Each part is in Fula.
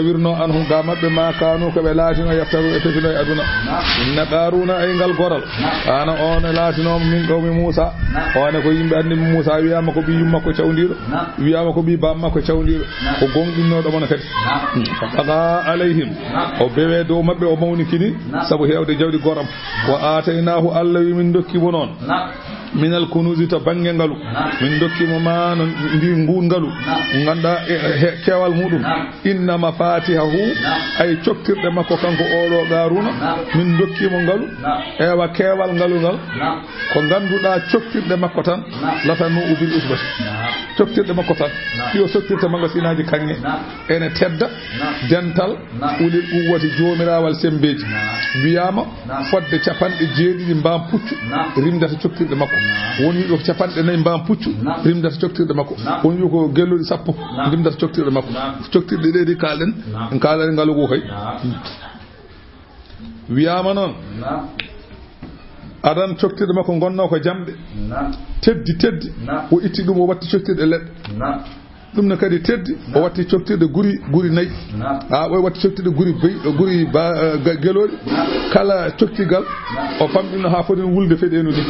wirno anhum ga mabbe ma kanu ko be laatino yaftaru e pefino e aduna inna qaruna ay ngal goral ana on laatino min qawmi Musa on ko yimbe andi Musa wiyama ko bi yumma ko cawndiro wiyama ko bi bamma ko cawndiro ko gongdinno do mona kadi faqa alaihim o bewe do mabbe o mawni kini sabu hewde jawdi goram wa atainahu allahi min dokki bonon min al kunuzi to bange ngalu min dokki mo ma ndi nguun ngalu nganda kewal mudum inna mafatihahu ay coktirde makko kanko odo garuna min dokki mo ngalu ewa kewal ngalu ngal ko ganduda coktirde makko tan latanu ubil usbati coktirde makko tan yo coktirde manga sinaji kange ene tedda dental ulil uwati joomirawal sembeji wiyama fodde capande jeedidi mbam puccu rimdata coktirde makko woni do capande nay mbam puccu rimdata coktirde makko woni ko gelludi sappo rimdata coktirde makko coktirde dedi kalen en kala ngalu go kay wiyama non adan coktirde makko gonno ko jamde teddi o itti dum o watti coktirde ledde dum ne kadi teddi o watti coktirde guri nayi o watti coktirde guri gelodi kala coktigal o famdino ha foti wulde fedenu ni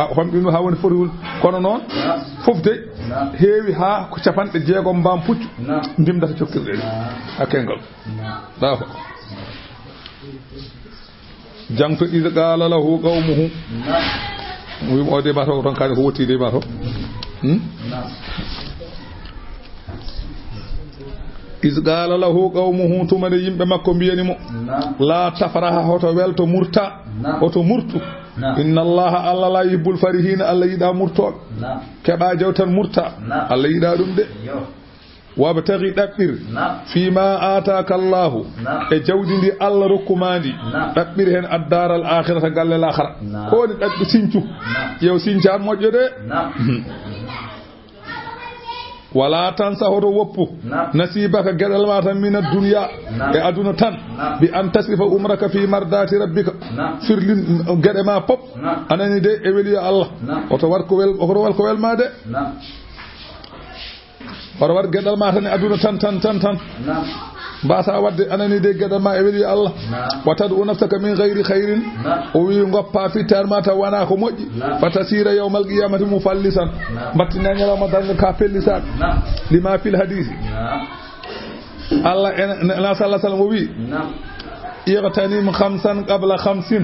o famdino ha woni foti wul kono non fof de heewi ha ko capande jeegom mbam puccu ndimdata coktirde hakengal dafa jangto iza qala lahu qawmuhu wi o de bato ton kaani ko wotti de bato izgala lahu qawmuhu tumane yimbe makko biyani mo la tafraha hoto welto murta oto murtu inna allaha alla la yuhibbul farihin alla yida murto keba jawtan murta alla yida dum de wabtaghi dabbir fima ataka allah e jawdindi alla rokkumandi dabbir hen ad-dar al-akhirah galle al-akhirah ko ni dabbi sincu yow sinca mojjo de wala tansa hoto woppu nasibaka gedal mata min ad-dunya e aduna tan bi an tasrifa umraka fi mardati rabbika firlin gede ma pop anani de e weli Allah oto war ko wel ma de war gedal mata ne aduna tan basa wadde anani de gedal ma e weli Allah watadu nafsaka min ghairi khairin o wi ngoppa fi tarmata wana ko moji fatasira yawmal qiyamati mufallisan batina nyala ma dal ka pellisan lima fil hadith Allah la sallallahu alaihi wi yaqtanim khamsan qabla khamsin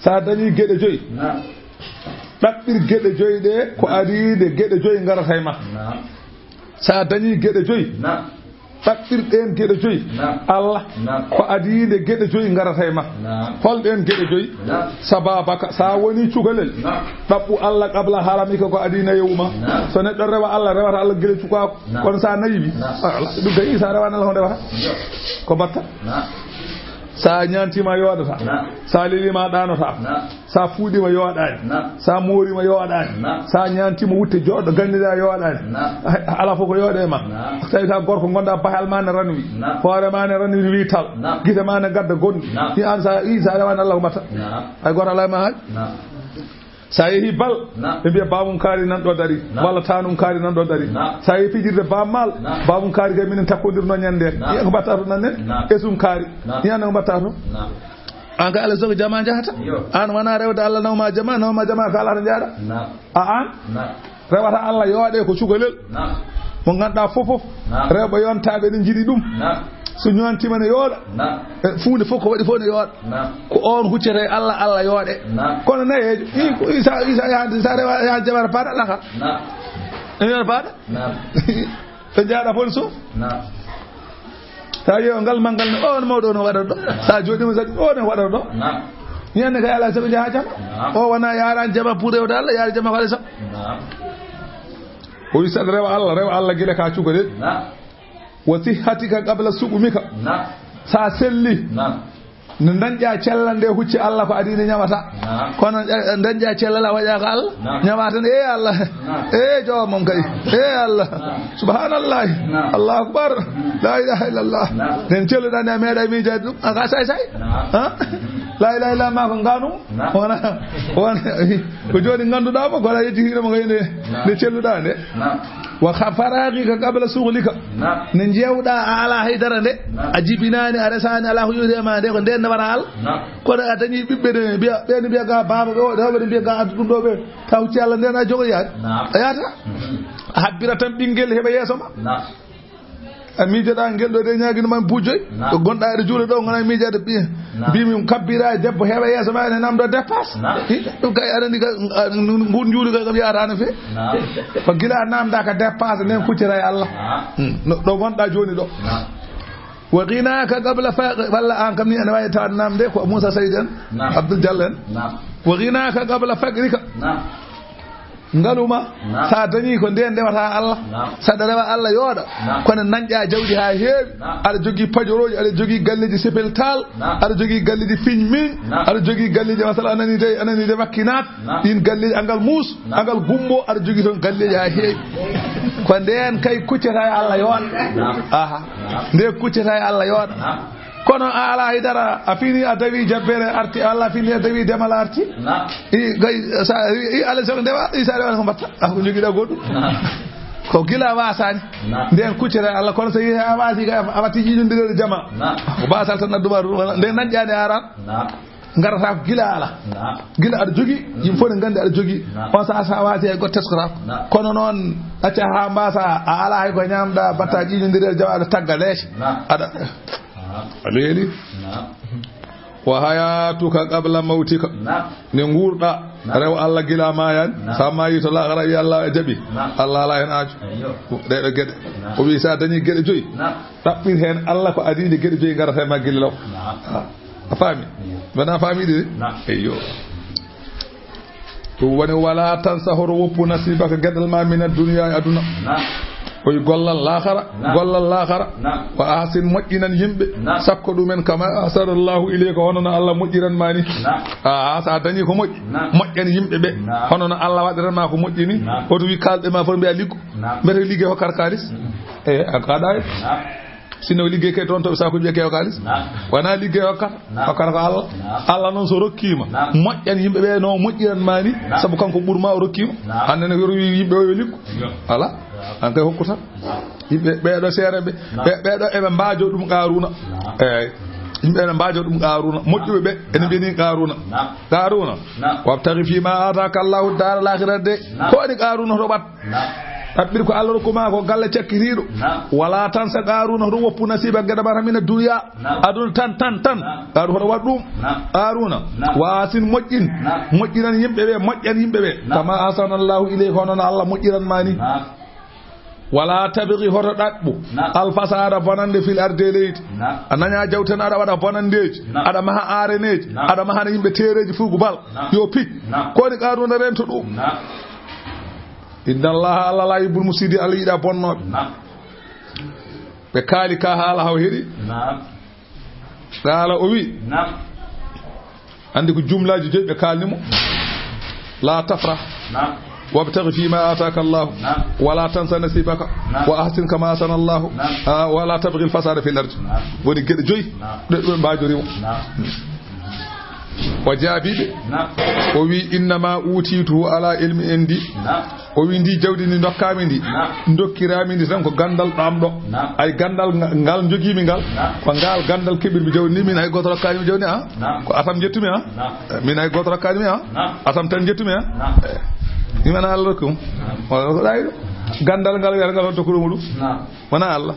sa dani gede joy dabbir gede joy de ko adi de gede joy ngaratay ma sa dani gede joy tabbir den gede joy Allah ko adide gede joy ngarata e ma hol den gede joy sababaka sa woni cugalel dabbu Allah qabla haramika ko adina yewma so neddo rewa Allah rewata Allah gele cukako kon sa nayibi du gayi sa rewana Allah honde wata ko batta sa nyantima yodata sa lilima danota sa fuudima yodani sa morima yodani sa nyantima wutte joddo gandida yodani ala foko yode ma tawi ka gorko gonda bahal ma ne ranwi hoore ma ne ranwi wi tal gite ma ne gadda gondi ni an sa isa rewana Allah mata ay gor ala ma haaj sa yehi bal be biya babum kaari nan do dari walla tanum kaari nan do dari sa yehi fijirde bamal babum kaari ga minen takkodirno nyande ko battato nan ne esum kaari yana ko battato an ka ala zogo jama jahata an wana rewde Allah nawma jama ka ala jaada an rewata Allah yoode ko cugolel mo ganda fofof rewbe yontabe din jidi dum so nyontima ne yooda fuunde foko wadi fo ne yooda ko on huccete Allah yoode kono nayejo isa ya rewa ya jabar pada laka ya pada to jaada fo so tayo ngal mangal ne on mawdo no wada do sa jodi mo sadi on wada do ñande kay ala sabi jaaja o wana yaran jama pour rewde Allah yaara jama wala sa o isa rewa Allah gile ka cugolel wa sihhatika qabla suqumika sa selli no dañƴa cellal nde hucci Allah ko adine ñamata kono dañƴa cellal a waƴa ko Allah ñamata e Allah e jomam kay e Allah subhanallah allahu akbar la ilaha illallah nen celluɗa nde a meeɗa miijade ɗum aka say la ilaha illa ma ko nganu wona ko joni ganduɗamo kola yejjihiremo kayne nde celluɗa nde wa faraqika qabla suhlika ne jewɗa a ala haydara nde a jibinani a resani ala ko yurema nde ko nden wara al kono a dañi ɓiɓɓe de ɓeni mbiya ga baba ɓe oɗe ɓe mbiya ga addu ɗum ɗo ɓe taw hucci Allah nden a jogoyaade a yata a habbira tan ɓinguel heeɓa yeeso ma a miijoɗa ngel ɗo de ñaguino ma buujoy ɗo gonɗa eɗe juuɗe ɗo gona miijade mbimi kabbira debbo heeɓa yeeso ma ene namdo dépasse ɗum kay aɗa andi ngun juuɗi kay kam yatano fe ko guila namda ka dépasse nden kuccita e Allah ɗo gonɗa joni ɗo wa ghinaka qabla walla an kam ni ene wawi tawat namde ko Moussa Saydou en Abdoul Diallo en wa ghinaka qabla fagrika ngaluma sa dañi ko nden ndewata Allah saɗa rewa Allah yooɗa kono nañƴa jawdi ha heewi aɗa jogui pajoroji aɗa jogui galleji sipeltal aɗa jogui galleji fiñmin aɗa jogui galleji masala anani de wakkinat ɗin galleji angal muus angal gumbo aɗa jogui toon galleji ha heewi ko nden kay kuccata e Allah yooɗa aha nde kuccata e Allah yooɗa kono a ala haydara a fini a dawi jabbere arti Allah fini a dawi demal arti i ala so ndewa isa rewa ko mbatta ko jogiɗa goɗɗum ko gila wasani nden kuccere Allah kono so yi a wasi ga a watti jiiɗodirede jama ko basal tan adduma nden dañƴani aran garata ko gila ala gila aɗa jogui yimɓe fof ne gandi aɗa jogui on sa wasi hay goto teskotako kono noon acca ha mbasa a ala hay ko ñamɗa batta ƴiƴodirede jama aɗa tagga leese aɗa aleli wa hayatuka qabla mautika ne ngurda rew Allah gila mayan sa mayi to la gara Allah jabi Allah la hen aju de gede o wi sa dañi gede joyi tabbir hen Allah ko adini gede joyi garata ma gila law a fami bana fami de eyyo to woni wala tan sahoro woppu nasibaka gedal ma min ad-dunya aduna koy gollal laakhara wa ahsin moƴƴinan yimɓe sakko ɗumen kama ahsanallahu ilayka hono no Allah moƴƴiran mani sa dañi ko moƴƴi moƴƴan yimɓe ɓe hono no Allah waɗiranma ko moƴƴini oto wi kalɗe ma fof mbiya liggo mbete liggey hokkata kalis a kaɗa sino liggey kay toon to sa ko wiye ke kalis wana liggey hokkata ko Allah Allah noon so rokkima moƴƴan yimɓe ɓe no moƴƴiran mani saabu kanko ɓurma o rokkima hande ne yoro yimɓe o yo liggo ala an kay hokkuta yimɓe ɓeɗo seere ɓeɗo eɓe mbajo ɗum qaruna eyyi yimɓe ene mbajo ɗum qaruna moƴƴuɓe ɓe ene mbiyani qaruna wabtaghi fima ataka Allahu dara l'akhirate de ko woni qaruna to ɓat ɗaɓɓir ko Allah rokkuma ko galle cakkitiɗo wala tan sa qaruna to woppu nasiba gueɗe mata min duniya aduna tan qaru hoto waɗ ɗum qaruna wasin moƴƴinan yimɓe ɓe moƴƴan yimɓe ɓe kama ahsanallahu ilayka hono no Allah moƴƴiran mani wala tabghi hoto ɗaɓɓu alfasada bonande fil arde leydi a naña jawten aɗa waɗa bonandeji aɗa maha areneji aɗa mahana yimɓe tereji fugubal yo pic koni qaruna rento ɗum inna allaha Allah la yuhibbul mufsidin Allah yiɗa bonnoɓe ɓe kaali ka haala haw heeɗi qala o wi andi ko jumlaji joyi ɓe kalnimo la tafrah wabtaghi fima ataka Allah wala tansa nasibaka wa ahsin kama ahsana Allah wala tabghi al-fasada fil ardi woni gede joyi ɗo mbajorimo o jaabiɓe o wi innama utitu ala ilmi indi o wi ndi jawdi ndi dokkami ndi dokkirami ndi tan ko gandal ɗamɗo ay gandal ngal jogimi ngal ko ngal gandal keɓirmi jawdi ndi min hay goto rokkanimi jawdi ko atam jettumi min hay goto rokkanimi atam tan jettumi ni mana Allah rokkum wala ko ɗayɗo gandal ngal wiyata ngal hotto kurumu ɗum wona Allah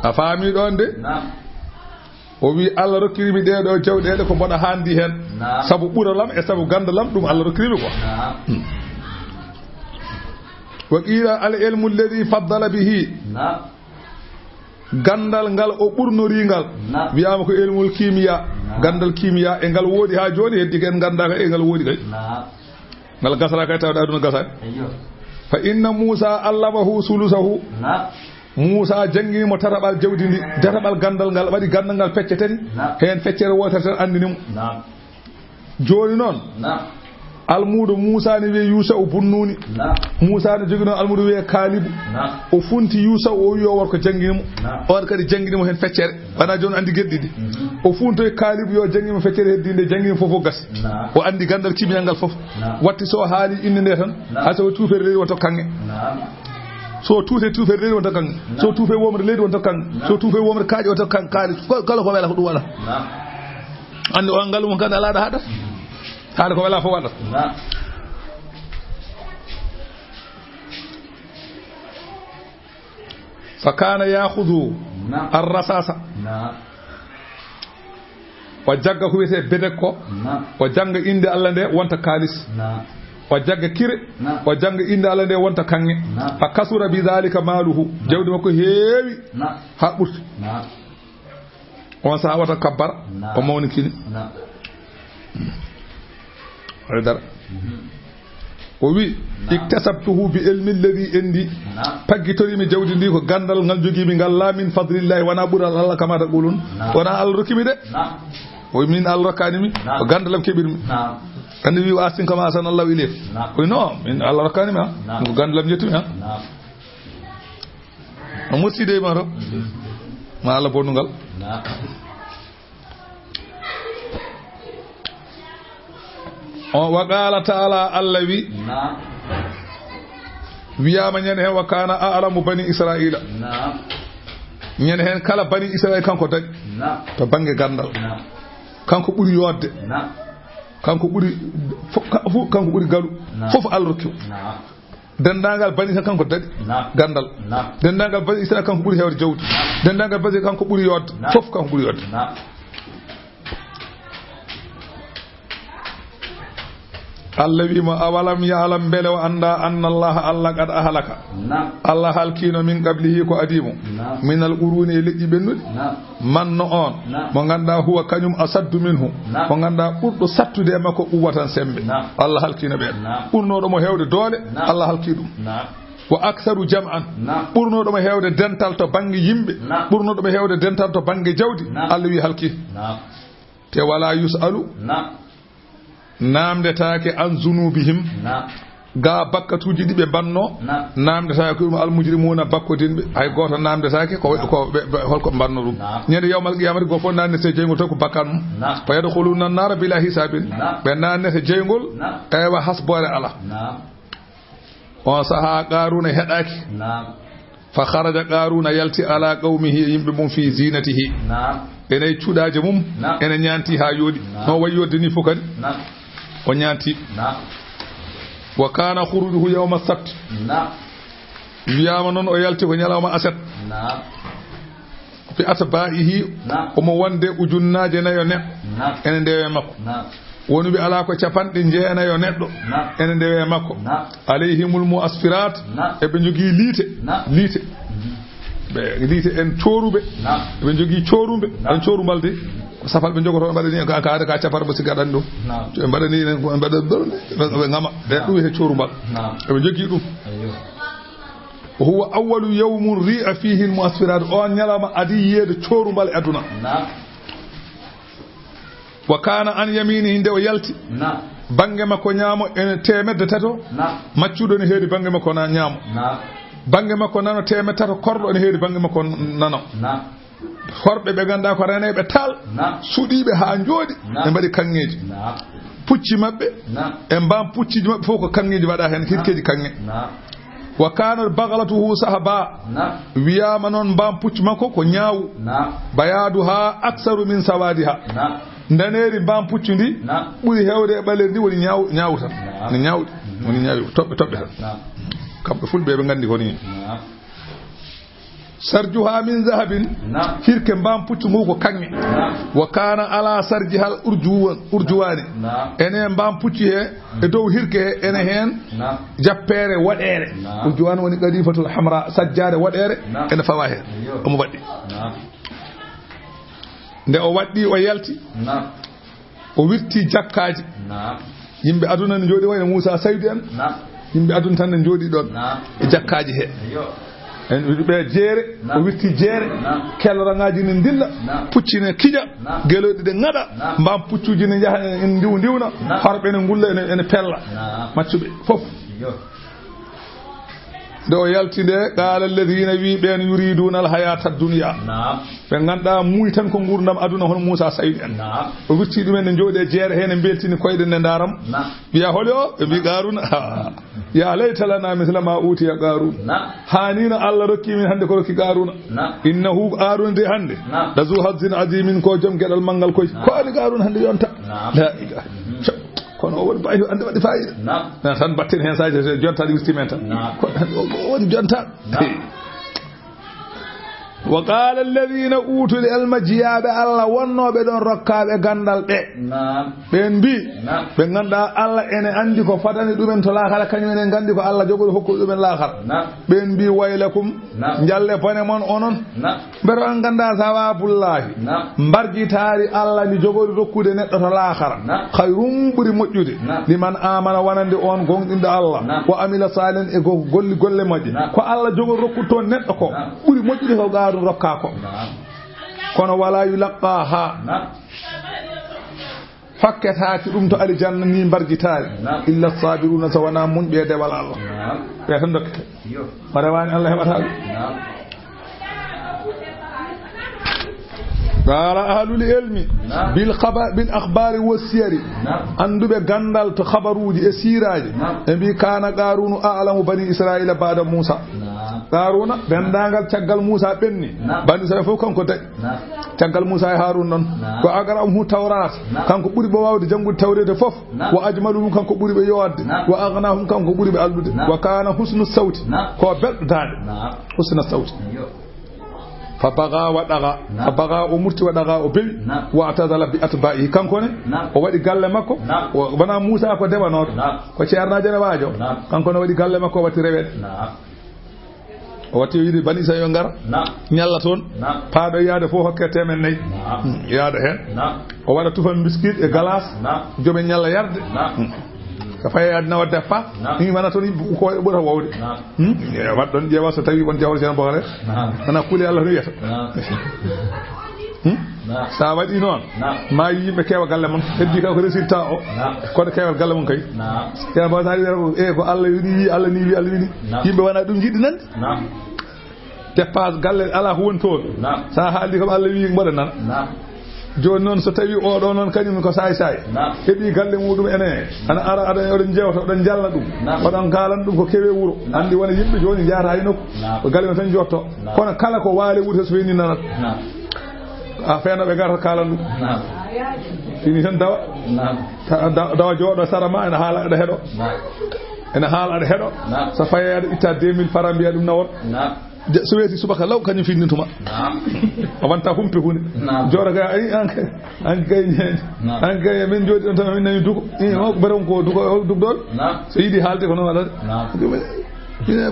a faami ɗon de o wi Allah rokkirimi ɗeɗo jawɗeɗe ko mboɗa handi hen sabu ɓuralam e sabu gandalam ɗum Allah rokkirimi ko wa qila al ilmu alladhi faddala bihi gandal ngal o ɓurnoringal wiyama ko ilmul kimiya gandal kimiya e ngal woodi ha joni heddi ken ganda ka e ngal woodi kay ngal gasara kay tawde aduna gasani fa inna Musa allamahu sulusahu Musa jangi mo tarabal jawdi ndi tarabal gandal ngal wadi gandal ngal fecceteni hen feccere wotere tan andini mo joni non almudo Musa ne wi Yusa o bunnuni Musa ne jogi non almudo wi Kalibu o funti Yusa o wi o warko jangini mo on kadi jangini mo hen feccere bana joni andi geddidi o funto e Kalibu yo jangini mo feccere heddinde jangini fofo gas o andi gandal cibinal ngal fof watti so haali inde nde tan ha so tuufere reedi wonto kange so tuute tuufere reedi wonto kange so tuufe womre leedi wonto kange so tuufe womre kaaji wonto kange kaali kala ko wela ko dum wala andi on ngal mo kan alaada hada hada ko wala fo wala fakana ya'khudhu ar-rasasa wa jagga ko wiyete bedekko wa janga inde Allah nde wonta kalis wa jagga kire wa janga inde Allah nde wonta kange fa kasura bi zalika maluhu jawdi makko heewi ha ɓurti on sa wata kabbar o mawnikini dara o wi iktasabtuhu bi ilmi alladhi indi paggitori mi jawdi ndi ko gandal ngal jogimi ngal la min fadlillahi wana bural Allah kama ta qulun wana Allah rokimi de o min Allah rokkani mi ko gandalam kebirmi andi wi asin kama san Allah ilef o no min Allah rokkani mi ko gandalam jettumi o murside maro ma Allah bonungal wa qala ta'ala allawi wiyama ñande hen wa kana a'lamu bani israila ñande hen kala bani israila kanko dañi to bange gandal kanko ɓuri yodde kanko ɓuri kanko ɓuri galu fof Allah rokkiwo dendagal bani tan kanko daɗi gandal dendagal bani israila kanko ɓuri hewde jawdi dendagal bani kanko ɓuri yodde fof kanko ɓuri yodde Allah wima awalam ya'lam bele wa anda anna Allah qad ahlaka Allah halkino min qablihi ko adimu min al-quruni leƴƴi bennude manno on mo ganda huwa kanyum asaddu minhu mo ganda ɓurɗo sattude e makko uwatan sembe Allah halkino ɓen ɓurnoɗo mo hewde doole Allah halki ɗum wa aktharu jam'an ɓurnoɗo mo hewde dental to bangi yimɓe ɓurnoɗo mo hewde dental to bangi jawdi Allah wi halki te wala yusalu namdetaake an zunubihim ga bakkatuji ɗi ɓe banno namdetaake ɗum almujrimuna bakkodinɓe hay goto namdetaake ko holko banno ɗum ñande yawmal qiyamati go fof nannete jeygol to ko bakkan mum fa yadkhuluna nara bila hisabin ɓe nannete jeygol ewa hasbore ala on saha qaruna heɗaki fa kharaja qaruna yalti ala qawmihi yimɓe mum fi zinatihi ene cuuɗaje mum ene ñanti ha yooɗi no way yodde ni fof kadi o ñanti wa kana khurujuhu yawma sabt wiyama noon o yalti ko ñalawma aset fi atba'ihi omo wonde ujunnaje nayo neɗɗo ene ndewe makko woni ɓe ala ko capanɗe jeenayo neɗɗo ene ndewe makko alayhimul muasfirat eɓe jogii liite ɓe liite en coruɓe eɓe jogii corumɓe en corumbal de ko safal ɓe jogoto ɓe mbaɗani kaade ka capar bo siga ɗan ɗum ɓe mbaɗani ɓe mbaɗa ɓe gama nden ɗum wiyete corumbal eɓe jogii ɗum huwa awwalu yawmun ri'a fihi al muasfirat on ñalama adi yiyede corumbal e aduna wa kana an yaminihi nde o yalti bange makko ñaamo ene temedde tato maccuɗo ne heedi bange makko na ñaamo bange makko nano temedde tato korɗo ne heedi bange makko nano horɓe ɓe ganda ko reneɓe tal suuɗiɓe ha jooɗi ɓe mbaɗi kanŋeji pucci mabɓe e mbam pucciji mabɓe fof ko kanŋeji waɗa hen hirkeji kanŋe wa kana bagalatuhu sahaba wiyama noon mbam pucci makko ko ñaawu bayadu ha aksaru min sawadiha ndaneri mbam pucci ndi ɓuri hewde e ɓaleri ndi woni ñaawu tan ne ñaawɗi woni ñaawi toɓɓe tan kamɓe fulɓe ɓe gandi koni sarjuha min zahabin hirke mbam pucci ngu ko kanŋe wa kana ala sarjihal urjuwani ene mbam pucci he e dow hirke he ene hen jappere waɗere urjuwani woni qadifatul hamra sajjare waɗere ene fawa hen omo waɗɗi nde o waɗɗi o yalti o wirti jakkaji yimɓe aduna ne jooɗi wayno Moussa Saydou en yimɓe aduna tan ne jooɗi ɗon e jakkaji he en ɓe jeere o witti jeere kellorangaji ne dilla puccine kiƴa geloɗi ɗe ŋaɗa mbam puccuji ne jaaha en ndiwna horɓe ne gulla ene pella maccuɓe fof nde o yalti nde qala alladina wi ɓen yuriduna alhayata dunia ɓe ganduɗa muuyi tan ko gurdam aduna hono Moussa Saydou en o wirti ɗumen ne jooɗe jeere he ne beltini koyɗe ne daram wiya holi o ɓe mbi Qaruna ya layta lana misla ma utiya Qaruna hanino Allah rokki min hande ko rokki Qaruna innahu Qaruna de hande la zu hazzin azimin ko joom gueɗal manggal koy ko ani Qaruna hande yonta la ilaha kono o woni bayi ande waɗi fayida tan batten hen saji jontaɗi wirtimen tan o woni jonta wa qala alladhina utul ilma jiyaɓe Allah wonnoɓe ɗon rokkaɓe gandal ɓe ɓen mbi ɓe ganduɗa Allah ene andi ko fadani ɗumen to laakara kañum enen gandi ko Allah jogoɗo hokkude ɗumen laakara ɓen mbi waylakum jalle bone mon onon mbeɗo an ganda sawabullahi mbarjitari Allah ni jogoɗo rokkude neɗɗo to laakara hayrum ɓuuri moƴƴude liman amana wonande on gonɗinde Allah wa amila salihan e golli golle moƴƴe ko Allah jogoɗo rokkude toon neɗɗo ko ɓuuri moƴƴude ko Qaruna rokka ko kono wala yulaqaha fakketaaki ɗum to aljanna ni mbarjitaari illa sabiruna so wona mun ɓe dewal Allah ɓe tan dokkete o rewani Allah heɓata ɗum qala ahlul ilmi bil akhbari wasiyari anduɓe gandal to khabaruji e siraji e mbi kana Qarunu a'lamu bani israila ba'da Musa Qaruna bendangal caggal Musa benni bani Israil fof kanko daƴi caggal Musa e Harun non ko agaram hu tawrat kanko ɓuri ɓe wawde janggude tawrede fof wa ajmaluhum kanko ɓuri ɓe yowde wa aghnahum kanko ɓuri ɓe allude wa kana husnu sawti ko belɗodade husnu sawti fa baga wa daga fa baga o murti wa daga o bewi wa atazala bi atba'i kanko ne o wadi galle makko bana Musa ko debanodo ko ceernaje ne waajo kanko ne wadi galle makko wati rewede o watti yidi bani sa yo ngara nyalla ton paado yaade fo hokke temen nay yaade hen o wada tufam biscuit e galas jobe nyalla yarde ka fay adna wadde fa ni mana ton ko ɓura wawde waddon jeewa so tawi won jawol sen boore ana kuli Allah no yata sa waɗi noon ma yimɓe kewa galle mon heddi ka ko résultat o kono kewal galle mon kay ya ba tari e ko Allah wi Allah ni wi Allah wi yimɓe wana ɗum jiɗi nande dépasse galle ala ko woni toon sa haaldi kam Allah wi mbaɗa nan joni noon so tawi oɗo noon kañum ko say heeɓi galle muɗum ene ana ara aɗa oɗon jewta oɗon jalna ɗum oɗon kalan ɗum ko kewe wuuro andi wona yimɓe joni jata hay nokku ko galle tan jotto kono kala ko waale wuuro so feni nanat a feenoɓe garata kalan ɗum fini tan dawa jooɗo sarama ene haala aɗa heɗo so faye aɗa itta 2000 francs mbiya ɗum nawon so weeti subaka law kañum finnituma o wanta humpe hunde jooɗo ga ay an kay min jooɗi ɗon tan min nani duko ɓeron ko dugɗon so yiiɗi haalde ko noon waɗata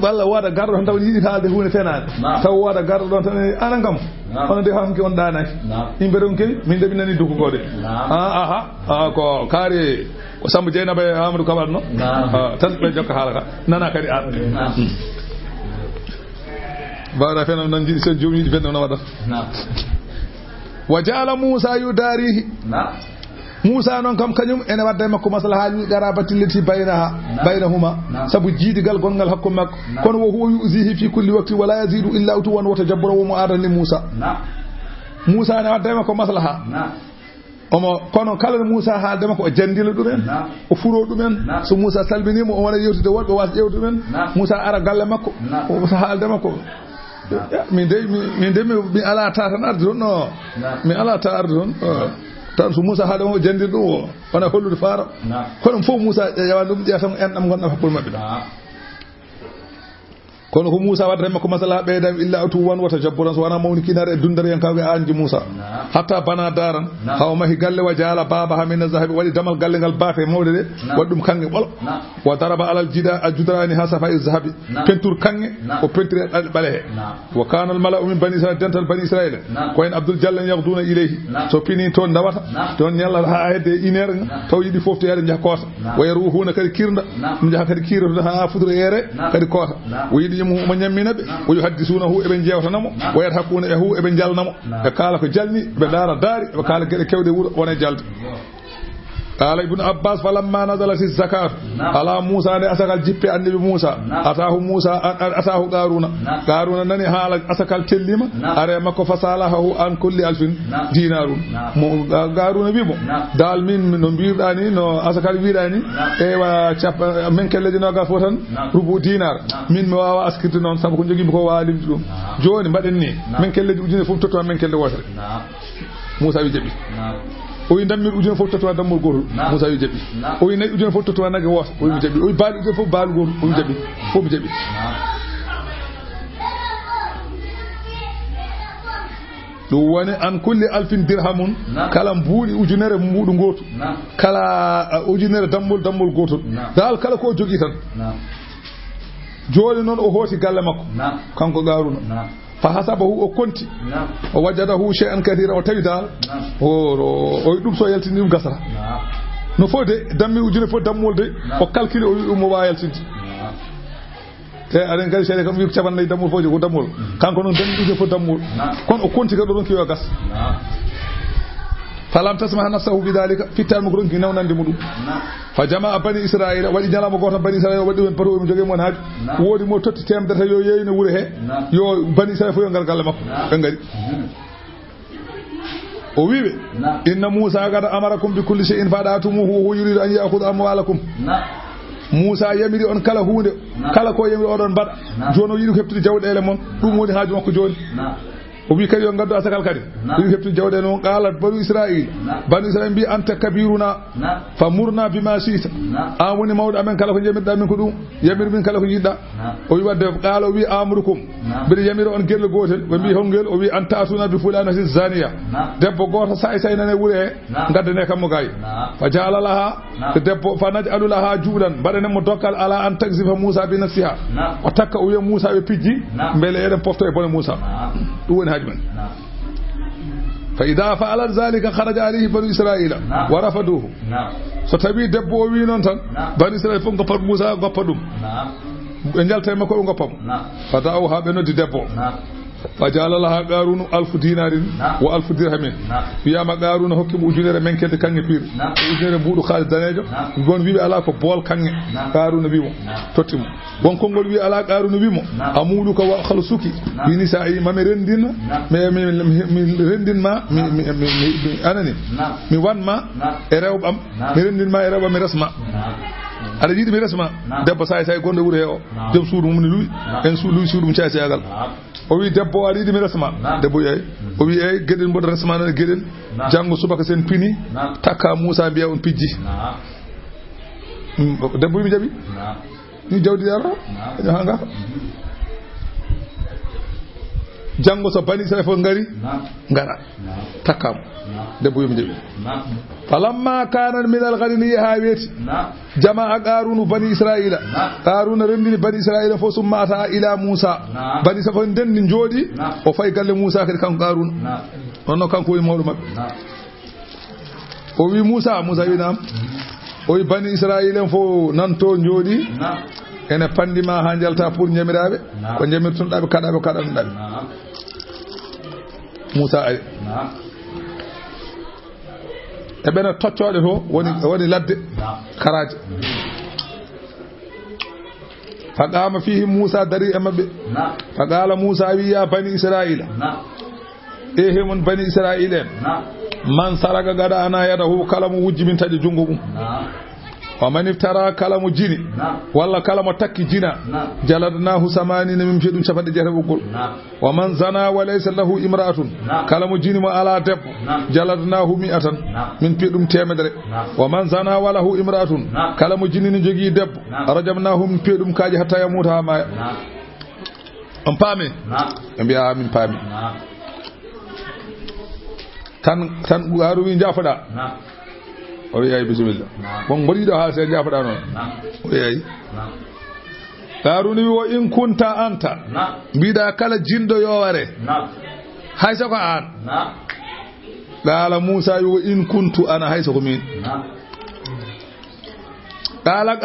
walla waɗa garɗo tan taw yiiɗi haalde hunde fenade taw waɗa garɗo ɗon tan anan kam hono nde hamki on ɗanaki yimɓe ɗon kewi min de min nani duko gode ko kaari ko Samba Dieynaba e Amadou Kabar no tan ɓe jokka haala ka nana kadi arde bawɗa fenam nan jiɗi sen jomiji fenam no waɗata wa jaala Moussa yudarihi Moussa noon kam kañum ene wadda makko maslahaji garabatilleti baynahuma saabu jiidigal gongal hakkude makko kono wo huwa yuzihi fi kulli waqti wala yazidu illa utuwan wata jabbura womo adan li Moussa ne wadda makko maslaha omo kono kala Moussa haalde makko o jandila ɗumen o furo ɗumen so Moussa salminimo o wona yewtude woɗɓe wasa ƴewde ɗumen Moussa ara galle makko o haalde makko min de mi ala ta tan arde toon no mi ala ta arde toon tan so Moussa haalde o jandil ɗum o wona hollude faara kono fof Moussa ƴewa ɗum ƴeya tan enɗam gonɗam hakkude maɓɓe kono ko Musa wadata makko masala ɓeyda illa atu wan wata jabburan so wana mawni kinare e dundare en kawɓe anji Musa hatta bana daran haw mahi galle wa jaala baba hamina zahabi waɗi damal galle ngal baafe mawde de waɗi ɗum kange ɓolo wa daraba alal jida a judrani ha safa e zahabi peinture kange o peinture ɗaɗe ɓale he wa kana al mala'u min bani israil dental bani israil ko en Abdoul Diallo yahduna ileyhi so pini toon dawata toon ñalla ha hedde 1 heure taw yiɗi fofto yaade jaha koota wa yaruhuna kadi kirda ɗum jaha kadi kirata ha fudre yere kadi koota o yiɗi mo ñammina ɓe o yuhaddisunahu eɓe jewtanamo o yata hakkune e hu eɓe jalnamo ɓe kaala ko jalni ɓe daara daari ɓe kaala gueɗe kewɗe wuuro wona jalde قال ابن عباس فلما نزلت الزكاة على موسى أسكال جيب النبي موسى أتاه قارون نني حال أسكال تلما أرى مكو فصالحه عن كل 1000 دينار قارون بيمو دال من نبيراني نو أسكال بيراني ايوا شاب من كل الذين غفوتن ربع دينار من مواوا أسكت نون سامكو جوغي بكو والم جوني بدني من كل الذين فوتو من كل وتر موسى بيجبي o yi dammir ujune fof tatowa dammol gotol Moussa wi jaɓi o yi nayi ujune fof tatowa nagge woota o wi jaɓi o yi baali ujune fof baalu gotol o wi jaɓi fof mi jaɓi ɗum woni an kulli 1000 dirhamun kala mbuuɗi ujunere mbuuɗu gootu kala ujunere dammol gotol dal kala ko jogii tan jooni noon o hooti galle makko kanko Garuna فحسبه أكنت ووجده شيئا كثيرا وتجدال o ɗum so yaltini ɗum gasara no fo de dammi ujune fo dammol de o calcule o wi ɗum mo wawa yaltinde te aɗen kadi seeɗe kam wi ko capannayyi dammol fof ko dammol kanko noon dammi ujune fo dammol kono o konti kadi ɗon kiwa gas falam tasma nafsahu bidalika fittama ko ronki nawnande muɗum fa jamaa bani israila waɗi ñalama goto bani israila waɗi ɗumen pato omi jogui mon haaju woodi mo totti temedere tan yo yeyno wuuro he yo bani israila fof yo ngal galle makko ɓe gaari o wiɓe inna Moussa gada amarakum bi kulli shay'in fa'atumuhu wa yuridu an ya'khudha amwalakum Moussa yamiri on kala hunde kala ko yamiri oɗon mbaɗa joni o yiɗi ko heptude jawɗele mon ɗum woni haaju makko joni o wi kadi yo gaddu asakal kadi ɗum heptude jawɗe noon qalat banu israil mbi anta kabiruna fa murna bima siita an woni mawɗo amen kala ko jamirɗa min ko ɗum yamir min kala ko jiɗɗa o wi wadde qaala o wi amurukum mbiɗa yamira on gelle gotel ɓe mbi hongel o wi an tatuna bi fulanati zania debbo goto say nane wuure he gaddane kammo gayi fa jaala laha debbo fa naj'alu laha juuɗan mbaɗanen mo dokkal ala an taksifa Moussa bi nafsiha o takka o wiya Moussa ɓe pijji beele eɗen pofto e bone Moussa ɗum woni haaju men فإذا فعل ذلك خرج عليه بنو إسرائيل ورفضوه ستبي دبو وي نون تان بني إسرائيل فون غفر موسى غفدوم نجالتay makko ngopam fataw ha be noddi debbo fajala laha qarunu 1000 dinarin wa 1000 dirhamin fiyama qarunu hokkimo ujunere men kede kange pir ujunere buudu khalis danejo gon wiibe ala ko bol kange qarunu wimo tottimo bon kongol wi ala qarunu wimo amudu ko wa khalsuki bini sa'i mame rendina mi rendinma mi anani mi wanma e rewbam mi rendinma e rewbam mi resma ala yiɗi mi resma debbo say gondo wuro he o dem suudu mum ni luwi en luwi suudu mum caasi agal o wi debbo ala yiɗi mi resma debbo yeey o wi ey gueɗel mboɗo resma nane gueɗel janggo subaka sen pini takka Moussa mbiya on pijji debbo mi jaɓi ni jawdi yaro ha ngafa janggo so bani Israil fof ngari ngara takkamo debbo yomi jaɓi falamma kana min al-ghadini ha weeti jamaa qarunu bani israila qaruna rendini bani israila fo summa ata ila Moussa bani sa fo denni jodi o fay galle Moussa kadi kanko qaruna onno kanko wi mawɗo mabɓe o wi Moussa wi nam o wi bani israila fo nanto jodi ene pandima ha jalta pour ñamiraɓe ko ñamirtunɗaɓe kaɗaɓe kaɗanɗaɓe Moussa ari e ɓena toccoɗe to woni ladde karaje fa qama fihim Moussa dari e mabɓe fa qala Moussa wi ya bani israila e hemon bani israila en man saraga gada ana yadahu kala mo wujji min taƴi jungo mum wa man iftara kala mo jini walla kala mo takki jina jaladnahu samanina min fiɗum capanɗe jeetati ɓoggol wa man zana wa laysa lahu imra'atun kala mo jini mo ala debbo jaladnahu mi'atan min fiɗum temedere wa man zana wa lahu imra'atun kala mo jini ne jogii debbo rajamnahu min fiɗum kaaji hatta yamuta ha maya on paami ɓe mbiya min paami tan Qaaru wi jaafoɗa o wi ayi bisimilla bon mboɗiɗo ha se jaafoɗa noon o wi ayi Qaaru ni wi o in kunta anta mbiɗa kala jinɗo yoware haysa ko an qala Musa wi o in kuntu ana haysa ko min qala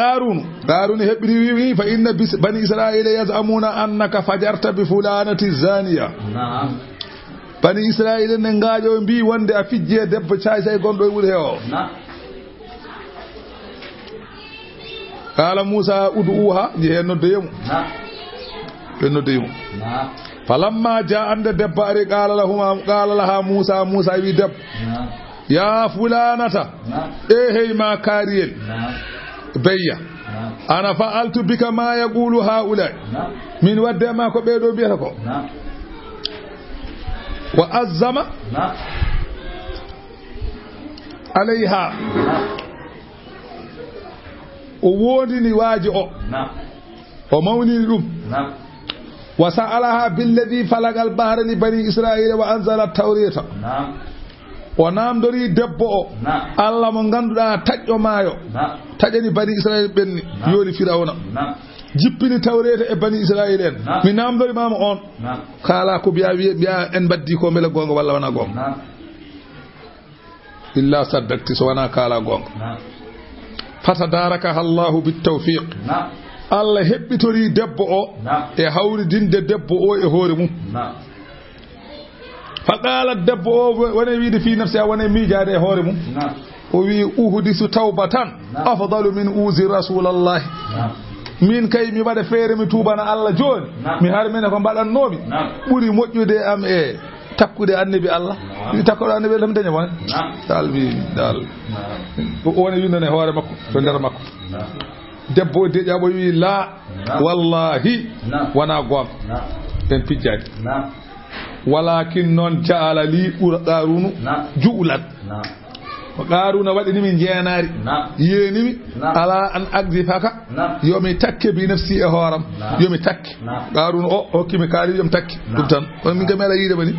Qarun heɓri wi fa inna bani israila yaz'amuna annaka fajarta bi fulanati zaniya bani israila ne ngaajo mbi wonde a fijje debbo say gonɗo e wuri he o qala Musa ud'uha je noddeyemo ɓe noddeyemo falamma ja ande debbo ari qala laha Musa wi debbo ya fulanata hey ma kariyel bayya ana fa'altu bika ma yaqulu haula min wadde ma ko ɓeɗo biyata ko wa azzama alayha o wodini waaji o mawnini ɗum wa sa'alaha billadhi falagal bahra li bani israila wa anzala tawrita o namdori debbo o Allah mo ganduɗa taƴƴo maayo taƴani bani israila ɓenni yooli firawna jippini tawreta e bani israila en mi namdori mama on kala ko biya en baddi ko mbele gonga walla wana gonga illa saddakti so wana kala gonga fatadarakaha Allahu bitawfiq Allah hebbitori debbo o e hawridinde debbo o e hoore mum faqala debbo o wona wiide fi nafsi wona miijaade e hoore mum o wi uhdisu tawbatan afdalu min uzi rasulallahi min kay mi waɗa feere mi tuubana Allah joni mi harmine ko mbaɗannomi ɓuri moƴƴude am e takkude annabi Allah mi takkude annabi lam daña wona dal wi dal wona windone hoore makko to nder makko debbo deƴaɓo wi la wallahi wona gonga en pijjani walakin noon jaala li Qarunu ju'lan ko Qaruna waɗini min jeenaari yeenimi ala an agdifaka yomi takke bi nafsi e hooram yomi takke Qaruna o hokkimi kaali yomi takke ɗum tan kono min kam ala yiide bani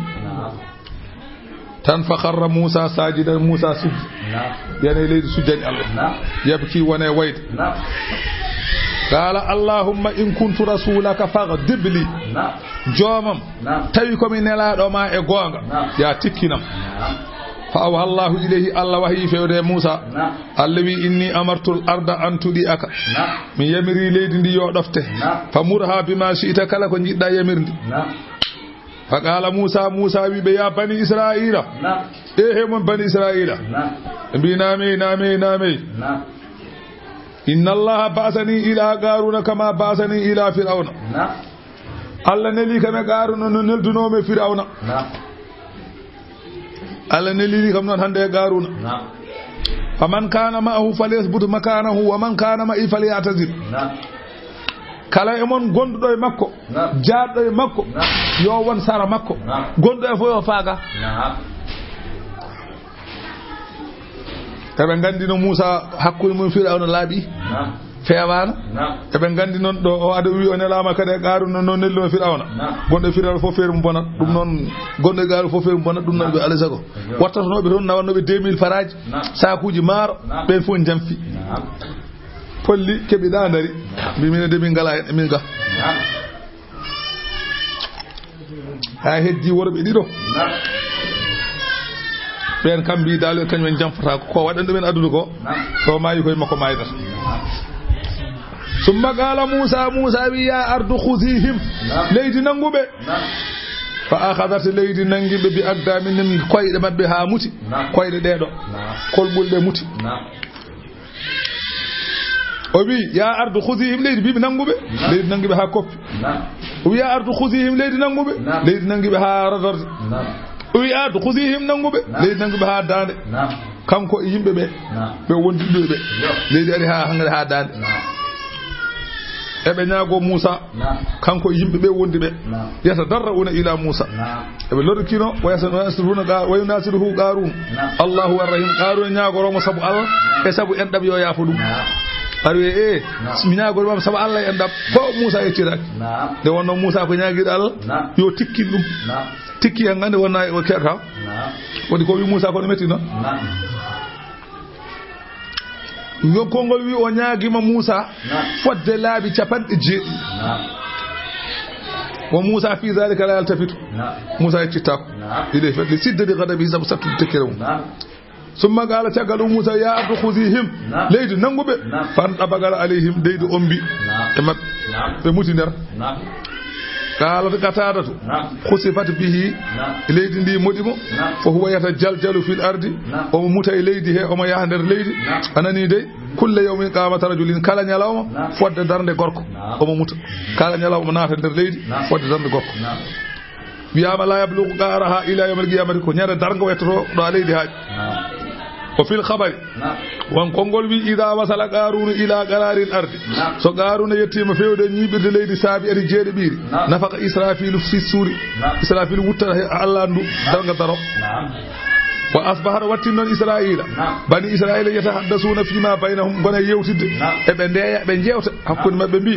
tan fa kharra Musa sajidan Musa sujji yana leydi sujjani Allah yabki wona wayde qala allahumma in kuntu rasulaka faghdib li joomam tawi komi nelaɗo ma e gonga ya tikkinam fa awha Allahu ilayhi Allah wahi fewde Musa Allah wi inni amartu al-arda an tudiaka mi yamiri leydi ndi yo ɗofte famurha bima shi'ta kala ko jiɗɗa yamirdi fa qala Musa wi ya bani israila he mon bani israila mbi name inna allaha ba'athani ila Qaruna kama ba'athani ila fir'auna Allah neli kame Qaruna no neldunome fir'auna Allah neli kam non hande Qaruna faman kana ma'ahu falyasbut makanahu wa man kana ma'i falyatazil kala e mon gonduɗo e makko jaadɗo e makko yo won sara makko gondo e fo yo faaga eɓe gandi no Musa hakkude mum Fir'auna laaɓi fewana eɓe gandi noon ɗo o ada wi o nelama kadi e Qaruna no nello Fir'auna gonɗo e Fir'auna fof feere mum bonat ɗum noon gonɗo e Qaruna fof feere mum bonat ɗum noon ɓe alay sago wattatonoɓe toon nawannoɓe 2000 faraji sakuji maaro ɓen fof jamfi polli keɓiɗa dari mbimine de min gala hen emin ga ha heddi worɓe ɗiɗo ɓen kam mbidal kañum en jamfata ko waɗan ɗumen aduna ko to maayi koye makko maydata summa qala Musa wi ya ardu khudhihim leydi nanguɓe fa akhadat leydi nangiɓe bi aqdamin koyɗe mabɓe ha muti koyɗe ɗeɗo kolɓulɗe muti o wi ya ardu khudhihim leydi biɓe nanguɓe leydi nangiɓe ha koppi o wi ya ardu khudhihim leydi nanguɓe leydi nangiɓe ha radorde o wi ardu khudhihim nanguɓe leydi nangiɓe ha dande kanko e yimɓe ɓe wondiɓe ɓe leydi ari ha hangre ha dande eɓe ñaago Musa kanko e yimɓe ɓe wondi ɓe yatadarrauna ila Musa eɓe lorkino wayunasiruhu Qarun Allahu arrahim Qarun ñaagoromo sabu Allah e sabu en ɗaɓ yo yaafo ɗum arwe mi ñaagol mam sabu Allah en dab ko Musa yecciraki de wonno Musa ko ñaagiɗo Allah yo tikkin ɗum tikki en gande wonna o kerta woni ko wi Musa ko no metti non yo kongol wi o ñaagima Musa fodde laabi capanɗe jeeɗi wa Musa fi zalika la yaltafitu Musa yeccittako ɗiɗe fedde siddede gadabi sabu sattude tekkere mum summa qala caggal Musa ya ardu khudihim leydi nanguɓe fan ɗabagal alayhim leydi ombi e mabɓe ɓe muti nder قالت قتادة خسفت به ليدي دي موديمو فهو يتجلجل في الارض وموتى ليدي وما يهندر ليدي انني دي كل يوم قامت رجل كلا نيلاوما فود درنde gorko وما موتى كلا نيلاوما ناتا در ليدي فود درنde gorko بياما لا يبلغ قارها الى يوم القيامه كو نيار darngo wetto do leydi haaji وفي الخبر وان كونغول بي اذا وصل قارون الى قرار الارض سو قارون يتيما فيود نيبirde leydi saabi eri jeede biiri nafaka israfil fi suri israfil wutta Allah ndu darga daro wa asbahara wattinon israila bani israila yatahaddasuna fima bainahum gona yewtide e be ndeya be jewta hakkunde mabbe bi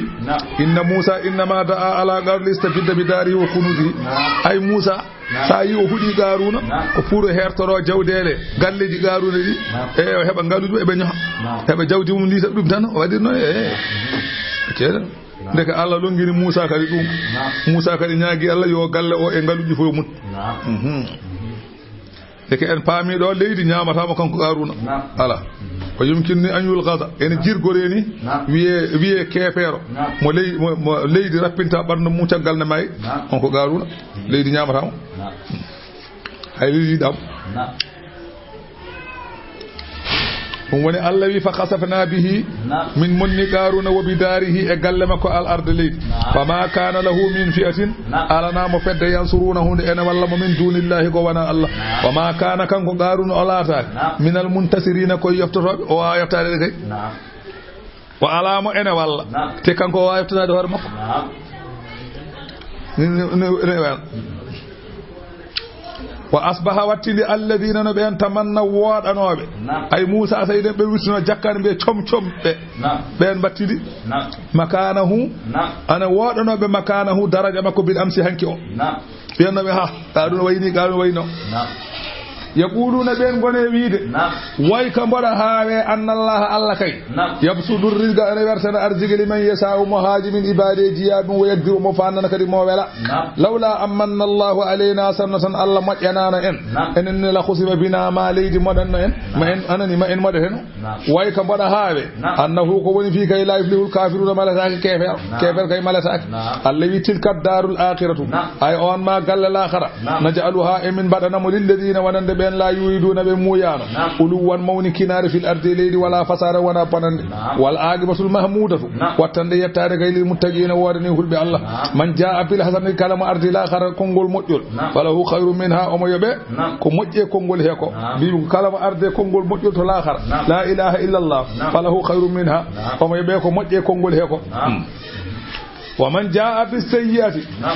inna musa inna ma da'a ala qarli istafidda bidari wa kunuzi ay musa sa yi o hudi garuna ko furo hertoro jawdele galleji garuna di e o heba ngaludu e be nyoha heba jawdi mum lita dum tan o wadi no cede ndeka Allah longini musa kadi dum musa kadi nyaagi Allah yo galle o e ngaluji fo mut deke en paami do leydi nyaamata mo kanko garuna ala ko yumkinni an yulqada en jirgoreni wiye kefero mo leydi rappinta barno muccagal ne may on ko garuna leydi nyaamata mo hay leydi dam woni Allah wi fa khasafna bihi min munni qaruna wa bidarihi e galle makko al ard leydi fama kana lahu min fi'atin alana mo fedde yansurunahu ene walla mo min dunillahi ko wana Allah wama kana kanko qaruna olata min al muntasirina ko yoftotobe o wayaftade kay wa alamo ene walla te kanko o wayaftade hore makko wa asbaha wattindi alladhina no ben tamanna wodanobe ay Musa sayde be witino jakkane be chom be ben battidi makanahu ana wodanobe makanahu daraja makko bil amsi hanki o biyanno be ha taadun wayni gaano wayno yaquluna ben gone wiide way ka boda haawe anna Allah kay yabsudur rizqa ana warsana arzigi liman yasa'u muhajimin ibadi jiyadun wa yaqdiru mo fanana kadi mo wela lawla amanna Allah alaina sanatan Allah majjanana en la khusiba bina ma leydi modanno en ma en anani ma en modaten way ka boda haawe annahu ko woni fi kay la yuflihul kafiruna malaka kefer kay malaka Allah wi tilka darul akhiratu ay on ma galla l'akhira naj'aluha min badana lil ladina wanande ben la yuriduna be muyano uluwan mawni kinari fil ardi leydi wala fasara wana panande wal aqibatul mahmudatu wattande yettade kay lil muttaqina wadani hulbe Allah man jaa bil hasani kalama ardi la khara kongol mojjol falahu khairu minha o mo yobe ko mojje kongol he ko bi kalama arde kongol mojjol to la khara la ilaha illa Allah falahu khairu minha o mo yobe ko mojje kongol he ko ومن جاء بالسيئات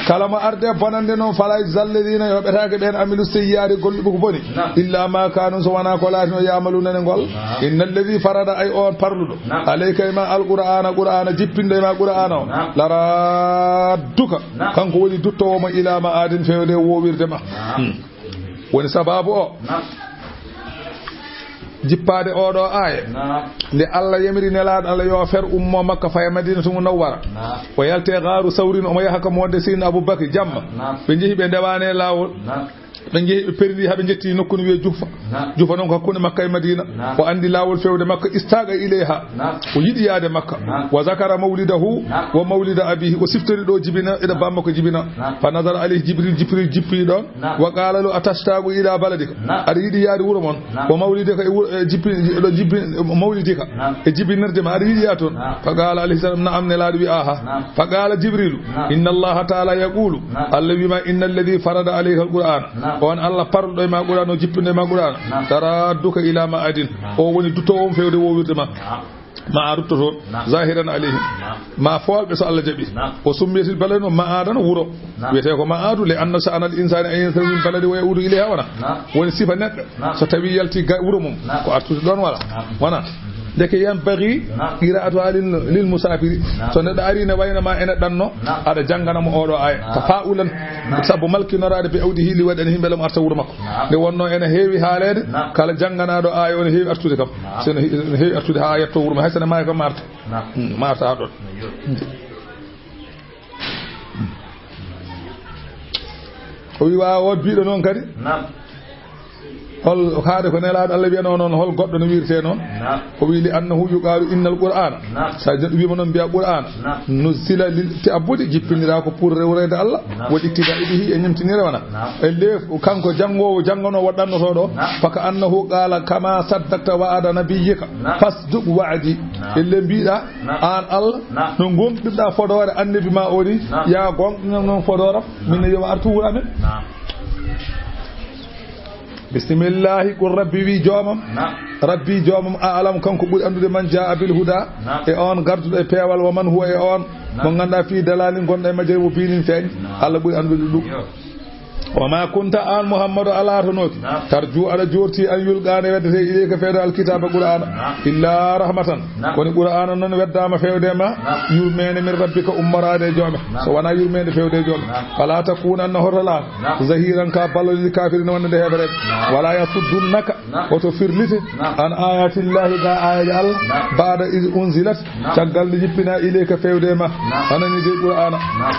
كلام أرد بنان دينو فلا يزالذين يبتاك بين عملوا السيئات كل بكبني إلا ما كانوا سوانا كلاشن يعملون نقول إن الذي فرض أي أون فرلو عليك ما القرآن جبين ما القرآن لردك كان قولي دتوما إلى ما آدن فيولي ووير دما ونسبابه jippade odo aya nde Allah yamiri nelaado Allah yo fer ummo makka fay madinatu munawwara o yalte gaaru sawrin o yaha ka modde sin Abubakar jamma be jehi be dewane lawol be jehi be perdi habe jetti nokkunu wiye jufa non ko hakkunde makka e madina o andi lawol fewde makka istaga ilayha o yidi yaade makka wa zakara mawlidahu wa mawlida abihi o siftari do jibina ida bamma ko jibina fa nazara alayhi jibril jippi don wa qala lu atastagu ila baladika ari yidi yaade wuro mon wa mawlidaka jibbi mawlidika e jibinirde ma ari yidi ya ton fa qala alayhi salam na'am ne laadu wi aha fa qala jibril inna Allah ta'ala yaqulu alladhi ma innal ladhi farada alayka alquran on Allah parlo ma qur'an o jippinde ma qur'an tara duka ila ma adin o woni dutto on fewde wowirde ma ma arutto zahiran alayhi ma fawbe so Allah jabi o summiyatil balano ma adan wuro wete ko ma adu le anna sa anal insani ayin min baladi wa yaudu ilayha wana woni sifa neddo so tawi yalti wuro mum ko artude don wala wana deke yanbaghi qira'atuha lil musafiri so neɗɗo ari ne wayna ma ene ɗanno aɗa janggana mo oɗo aya tafa'ulan sabu malkinorade be awdihi li waɗani himɓe lam arta wuuro makko nde wonno ene heewi haalede kala jangganaɗo aya o ne heewi artude kam sene heewi artude ha yetto wuuro ma hay sene maya kam marta ha ɗon o wi wawa wod biɗo noon kadi hol haade ko nelaɗo Allah wiyano noon hol goɗɗo no wirte noon o wi li annahu yuqalu innal qur'ana sa neɗɗo wima noon mbiya qur'ana nuzila lil ta'abbudi jippinira ko pour rewrede Allah waɗi ittidaihi e ñimtinire wana e leef kanko jangowo jangono waɗannoto ɗo faka annahu qala kama saddaqta wa'ada nabiyyika fasduq wa'di elle mbiɗa an Allah no gomɗiɗa fodore annabi ma o ni ya gonɗinam noon fodora min yo artu wuro amen bismillahi qul rabbi wi joomam rabbi joomam a'lam kanko ɓuri andude man jaa bil huda e on garduɗo e peewal wa man huwa e on mo ganduɗa fi dalali gonɗo e majjere mo binin feeñ Allah ɓuri andude ɗum وما كنت آن محمد على رنوك ترجو على جورتي أن يلقى نودته إليك في الكتاب القرآن إلا رحمة كون القرآن نن ودام في ودما يرمين من ربك أمرا دي جومه سوانا يرمين في ودي جومه فلا تكون أنه رلا ظهيرا كابل للكافرين وان ده برد ولا يصدنك وتفرلت عن آيات الله دا آيات الله بعد إذ أنزلت شغل جبنا إليك في ودما أنا نجي القرآن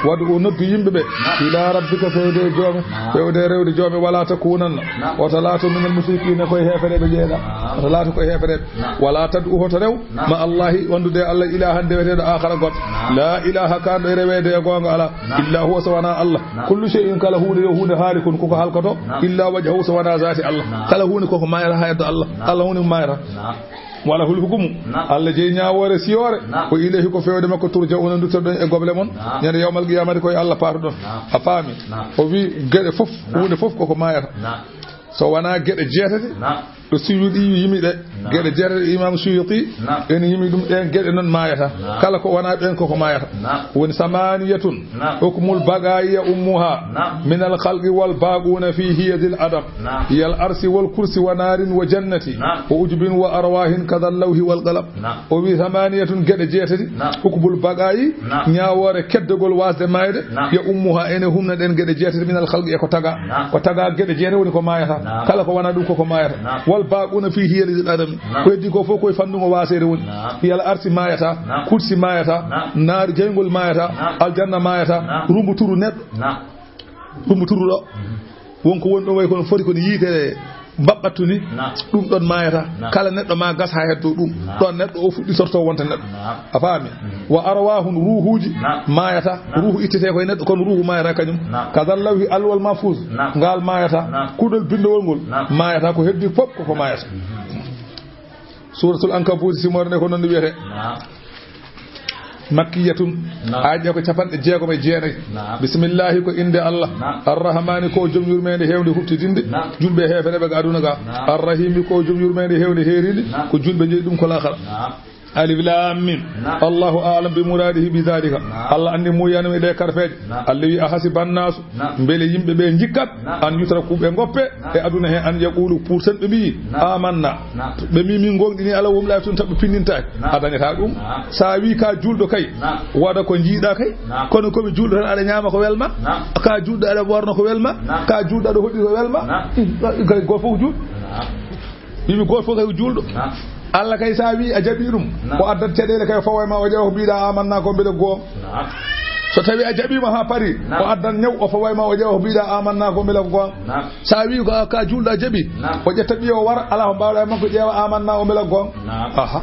ودعو ندو يمبه إلى ربك في ودي جومه fewde rewde joomi wala takunanna wa talatu min al mushrikina koy hefere be jeeda talatu koy hefere wala tad'u hoto rew ma allahi wandude allah ilahan dewetedo akhara got la ilaha kan do rewede e gonga ala illa huwa sawana allah kullu shay'in kala hude yo hude halikun ko halkato illa wajhu sawana zati allah kala hude ko mayra haydo allah allah hude mayra wala hul hukumu Allah je nyaawore siyore ko ilahi ko fewde makko turja onon dutodon e goble mon nyande yawmal qiyamati koy Allah paatu don a faami o wi gede fof hunde fof ko mayata so wana gede jeetati do suyudi yimide gede jeetati imam suyuti en yimi dum den gede non mayata kala ko wana den ko mayata woni samaniyatun hukmul bagaya ummuha min al khalqi wal baquna fihi yadil adam yal arsi wal kursi wa narin wa jannati wa ujbin wa arwahin kadal lawhi wal qalam o wi samaniyatun gede jeetati hukmul bagayi nyaawore keddogol wasde mayde ya ummuha ene humna den gede jeetati min al khalqi e ko taga gede jeetati woni ko mayata kala ko wana dum ko mayata wal baquna fihi yadil adam ko heddi ko fo koy fandugo wasere woni yal arsi mayata kursi mayata nar jeygol mayata aljanna mayata rumbuturu neddo rumbuturu do wonko wonɗo way kono foti ko yiite babbatuni dum don mayata kala neddo ma gas ha heddo dum don neddo o fuddi sorto wonta neddo a faami wa arwahun ruhuji mayata ruhu ittete ko neddo kon ruhu mayata kanyum kadallahi alwal mahfuz ngal mayata kudol bindowol ngol mayata ko heddi fop ko mayata suratul ankabut simorne ko non wiyete makkiyatun aaje ko capande jeegom e jeenay bismillah ko inde allah arrahmani ko jom yurmede hewde huftidinde julbe hefere be aduna ga arrahimi ko jom yurmede hewde herinde ko julbe jeedi dum ko laakhara alif lam mim Allahu a'lam bi muradihi bi zalika Allah andi mo yanami de karfeje allawi ahasiban nas bele yimbe be jikkat an yutraku be goppe e aduna he an yaqulu pour sen be mi amanna be mi min gongdini ala wum la tun tabbe pinninta adanyata dum sa wi ka juldo kay wada ko jiida kay kono ko be juldo tan ala nyaama ko welma ka juldo ala borno ko welma ka juldo do hoddi ko welma kay go fo jul yimi go fo kay juldo Allah kay sawi a jabirum ko addat cedele kay faway ma waje o biida amanna ko bele go so tawi a jabima ha pari ko addan new o faway ma waje o biida amanna ko bele go sawi ko ka julda jabi o jetta biyo war ala ko bawla makko jeewa amanna o bele go aha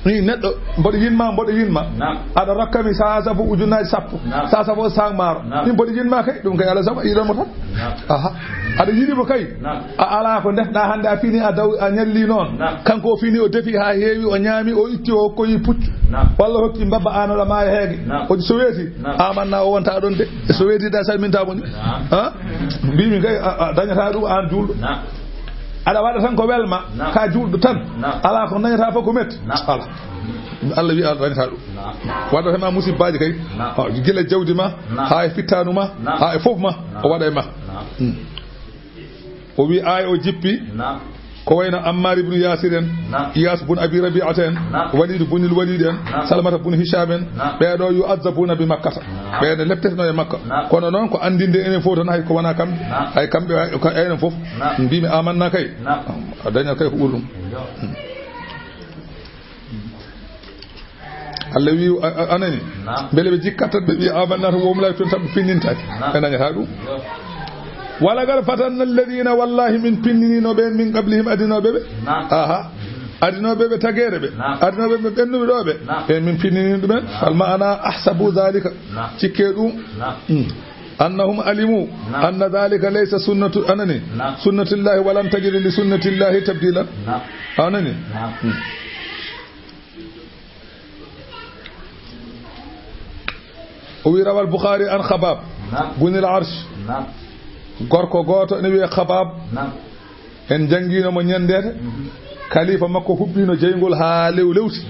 ni neddo bodo yinma ada rakkami sa safu ujunaji sappo sa safu sangmaro ni bodo yinma kay dum kay ala sama yido mo tan aha ada yidi bo kay a ala ko defda hande a fini a daw a nyalli non kanko fini o defi ha heewi o nyaami o itti o ko yi puccu walla hokki mbabba anola ma heege o so weti amanna o wonta don de so weti da salminta mo ni ha bimi kay dañata dum an juldo ala wada tan ko welma ka juldo tan ala ko dañata fa ko met ala Allah wi Allah dañata dum wada ma musibaji kay gila jawdi ma ha e fittanu ma ha e fof ma o wada e ma o wi ay o jippi ko wayno Ammar ibn Yasir en Iyas bun Abi Rabi'ata en Walid bun al-Walid en Salmata bun Hisham en ɓeɗo yu'azzabuna bi Makkata ɓeɗo lepteteno e Makka kono noon ko andinde enen fof tan hay ko wona kamɓe hay kamɓe enen fof mbimi amanna kay a dañat kay ko ɓurɗum Allah wi anani beele ɓe jikkatat ɓe wi amanna to womlay toon tan ɓe pinnintaki ɓe dañata ɗum walagal fatanna alladina wallahi min pinnininoɓe en min qablihim adinoɓe ɓe aha adinoɓe ɓe tagere ɓe adinoɓe ɓe ɓennuɓe ɗo ɓe en min pinnini ɗumen fal ma'ana ahsabu dhalika cikke ɗum annahum alimu anna dhalika laysa sunnatu anani sunnatullahi walan tajida li sunnatillahi tabdilan anani o wi rawal Bukhari an Khabab bunil arsh gorko goto ne wiye Khabab en jangino mo ñandede khalifa makko hubbino jeygol ha lewti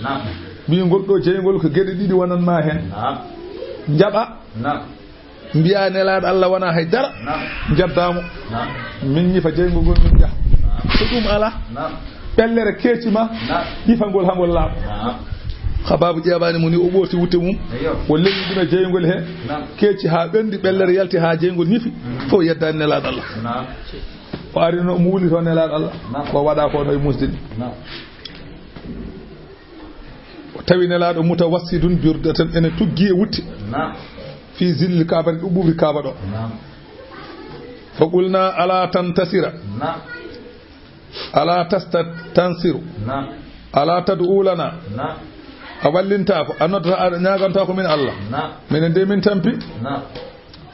mbigol ɗo jeygol ko gueɗe ɗiɗi wonanma hen jaɓa mbiya nelaɗo Allah wona haydara jaddamo min ñifa jeygol ngol min jaha so ɗum ala ɓellere keccima ñifangol hangol laaɓa Khababu ƴeɓani mo ni o ɓooti wutte mum o leñi ɗum e jeygol he kecci ha ɓendi ɓellere yalti ha jeygol ñifi fof yeddani nelaɗo Allah o ari no mo wuli to nelaɗo Allah ko waɗa ko no e musdiɗi o tawi nelaɗo mutawassidun jurdatan ene tuggi e wutte fi zilli Kaaba ɗo ɓuuri Kaaba ɗo fa qulna ala tantasira ala tastansiru ala tad'u lana a wallinta ko a noddata a ñaganta ko min Allah minen de min tampi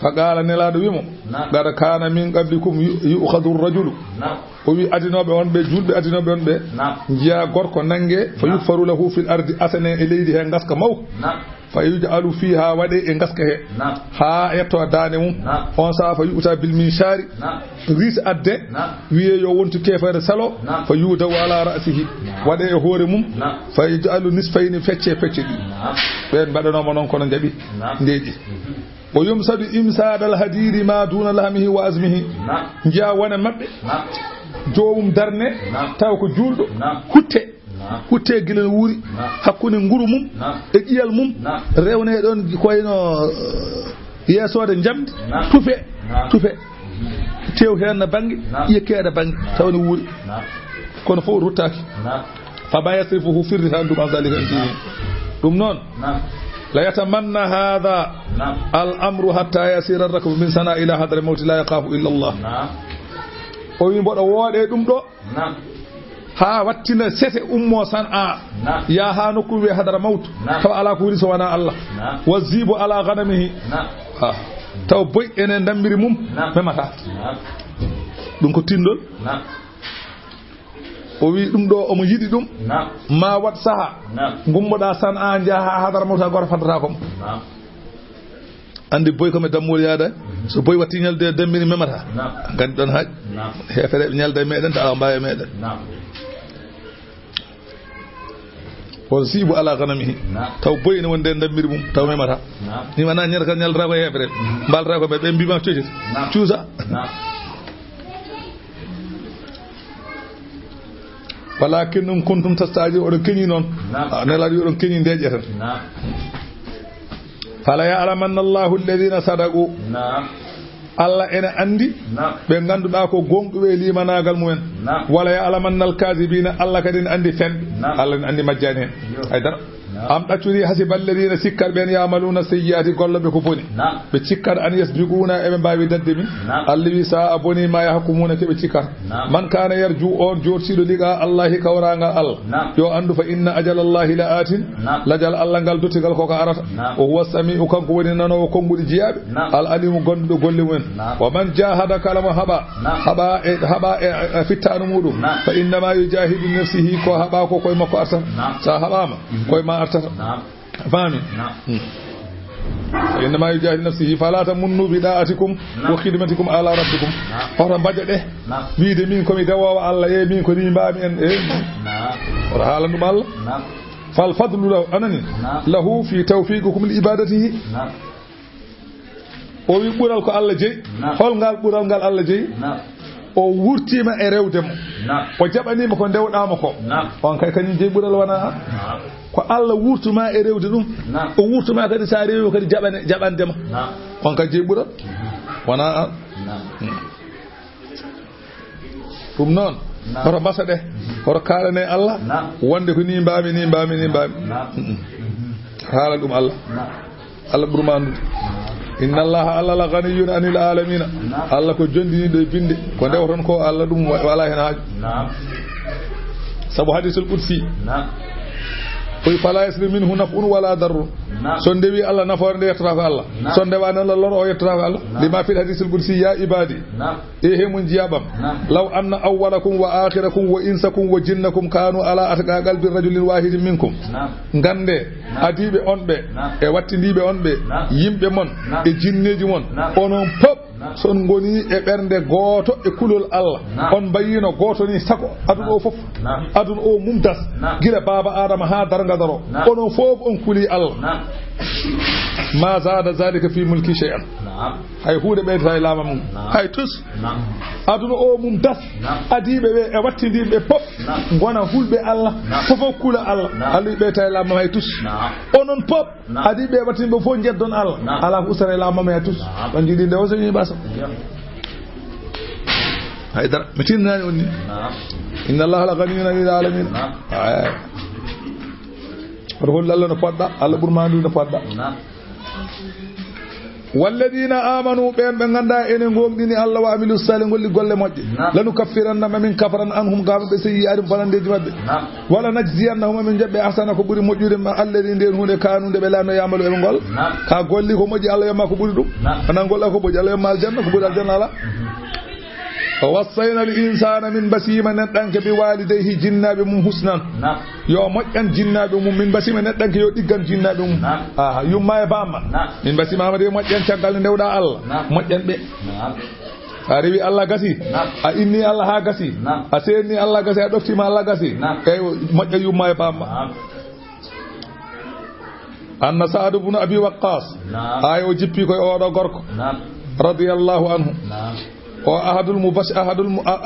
fa qala nelaɗo wimo gada kana min qablikum yu'khadhu ar-rajulu o wi adinoɓe on ɓe julɓe adinoɓe on ɓe jiya gorko nangue fa yukfaru lahu fil ardi asane e leydi he gaska mawko fa yuj'alu fiha waɗe e gaska he ha yetto dane mum on sa fa yu'ta bil minshari ris adde wiye yo wontu kefere salo fa yudaw ala ra'sihi waɗe e hoore mum fa yuj'alu nisfayni fecce ɗi ɓen mbaɗanoma noon kono jaaɓi ndeeƴi o yumsadu imsadal hadiri ma duna lahmihi wa azmihi jiya wone mabɓe jomum darne taw ko julɗo hutte guila wuuri hakkude nguru mum e ƴiyal mum rewne ɗon koyno yeesode jamdi tufe tew hen na banggue ƴekkede banggue tawne wuuri kono fof ruttaki fa ma yasrifuhu firrita ɗum an zalika en tini ɗum noon la yatamanna hadha al amru hatta yasira ar-rakbu min sana ila hadra mawti la yaqafu illa Allah o wi mboɗo wooɗe ɗum ɗo ha wattina sete ummo san a ya ha nokku wiye hadara mawtu taw ala ko wuri so wona Allah wazibu ala ghanamihi taw boy enen dambiri mum memata ɗum ko tindol o wi ɗum ɗo omo yiɗi ɗum ma wat saha gummoɗa san a jaaha hadara mawta goto faddata kom andi boy komi dammol yaada so boy watti ñalde dammini memata gandi ɗon haaj hefere ñalde meɗen ta ala mbawi meɗen on siibu ala ganamihi taw boy ne wonde dammiri mum taw memata ni wana ñer kan ñaldata ko hefere mbalata ko ɓe mbima cocciti cuusa walakin kuntum tastaji oɗon keñi noon nelaɗo oɗon keñi ndeƴe tan fala ya'lamanna Allahu alladhina sadaqu Allah ene andi ɓe ganduɗa ko gonɗuɓe limanagal mumen wala ya'lamanna al-kadhibina Allah kadi ne andi fen Allah ne andi majjani hen haydara am ɗaccuri hasiba alladhina sikkar ɓen yamaluna sayyiati golloɓe ko boni ɓe cikkata an yasbiquna eɓe mbawi dadde min Allah wi sa a boni ma yahkumuna keɓe cikkata man kana yarju on jortiɗo liqa Allahi kawragal Allah yo andu fa inna ajala Allahi la atin lajal Allah ngal duttigal koko arata o huwa sami'u kanko woni nanowo konguɗi jiyaɓe al alimu gonduɗo golle mumen wa man jahada kalama haɓa e fittanu muɗum fa innama yujahidu nafsihi ko haɓa ko koye makko artata sa haɓama koye ma artata fami fa innama yujahidu nafsihi fala tamunnu bi da'atikum wa khidmatikum ala rabbikum hoto mbaɗa ɗe wiide min komi dawowo Allah e min ko ni mbami en oto haalanɗum Allah fal fadlu lahu anani lahu fi tawfiqikum li ibadatihi o wi ɓural ko Allah jeeyi holngal ɓural ngal Allah jeeyi o wurtima e rewdemo o jaɓanima ko ndewɗama ko on kay kañum jeyi ɓural wona ko Allah wurtuma e rewde ɗum o wurtuma kadi sa rewi kadi jaɓandema on kay jeyi ɓural wona an ɗum noon hoto mbasa ɗe hoto kalane Allah wonde ko ni mbami haala ɗum Allah ɓurma andude inna allaha Allah la ghaniyun anil alamina Allah ko jondiniɗo e binde ko ndewton ko Allah ɗum wala hen haaju sabu hadisul qudsi koy fala yasri minhu naf'un wala darrun so ndewi Allah nafoore nde yettata ko Allah so ndewani Allah lor o yettata ko Allah lima fil hadisul qudsi ya ibadi e mun jiyabam law anna awwalakum wa akhirakum wa insakum wa jinnakum kanu ala atqa qalbi rajulin wahidin minkum gande adibe onbe e wattindibe onbe yimbe mon e jinneji mon onon pop son goni e bernde goto e kulol Allah on bayino goto ni sako adun o fof adun o mumdas gila baba adama ha darga daro onon fof on kuli Allah ma zada zalika fi mulki shay'an hay huude be tay lama mum hay tus adun o mumdas adibe be e wattindibe pop gona hulbe Allah fof kula Allah ali be tay lama hay tus onon pop adibe wattinbe fo jeddon Allah ala ko usare lama hay tus on jidi de wasani basa haydara mitinani onni inna allaha la ghaniyun lil alamin rol Allah no podda Allah burmandu no podda walladina amanu be ganda ene gomdini Allah wa amilus salih golli golle modde lanu kaffiranna min kafaran anhum gabe be sey yarim falandeji mabbe wala najziyannahum min jabbe ahsana ko buri mojjude ma alladhi den hunde kanunde be lano yamalu e gol ka golli ko moji Allah yamma ko buri dum anan golla ko boji Allah yamma aljanna ko buri aljanna ala ووصينا الإنسان من بسيمة ندنك بوالديه جناب من حسنا يو مجان جناب من بسيمة ندنك يو ديغان جناب يوم ما يباما من بسيمة مدي مجان شغال نودا الله مجان بي ariwi Allah gasi a inni Allah ha gasi a seni Allah gasi a dofti ma Allah gasi kay mojja yumma e bamma anna Sa'd ibn Abi Waqqas ayo jippi koy odo gorko radiyallahu anhu وأحد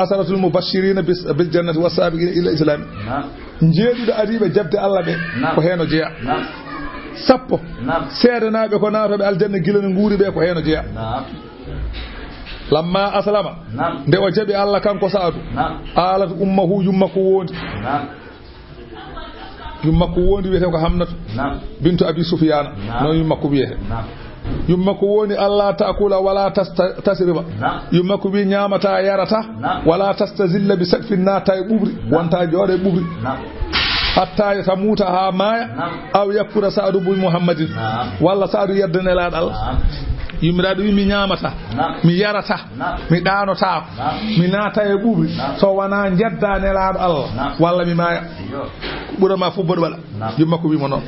أسرة المبشرين بالجنة والسابقين إلى الإسلام نجيد أريب جبت الله به وهنا جاء سبب سيرنا بكنا رب الجنة جلنا نقول به وهنا جاء لما أسلم ده وجب الله كان كساد قالت أمه يمكوون بيته كهمنة بنت أبي سفيان نو يمكوبيه yumma ko woni Allah ta'kula wala tasriba yumma ko bi nyamata yarata wala tastazilla bi sakfin nata e bubri wonta jode bubri hatta tamuta ha maya aw yakura sa'du bi muhammadin walla sa'du yaddane laadal yimiraado wi mi nyamata mi yarata mi danota mi nata e bubri so wana jeddane laado Allah walla mi maya burama fu bodo wala yumma ko wi mo non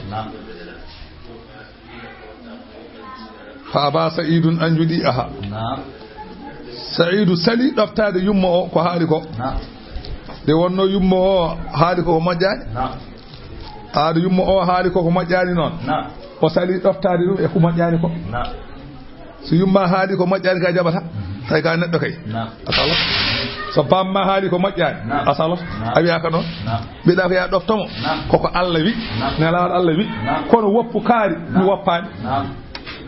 فأبا سعيد أن يديئها سعيد سلي دفتاد يمو كو هالكو de wonno yummo o haali ko majjani aadu yummo o haali ko majjani non o sali doftade dum e ko majjani ko so yumma haali ko majjani ka jabata tay ka neddo kay asalo so bamma haali ko majjani asalo abiya ka non bida ko ya doftomo koko Allah wi ne laal Allah wi kono woppu kaari mi woppani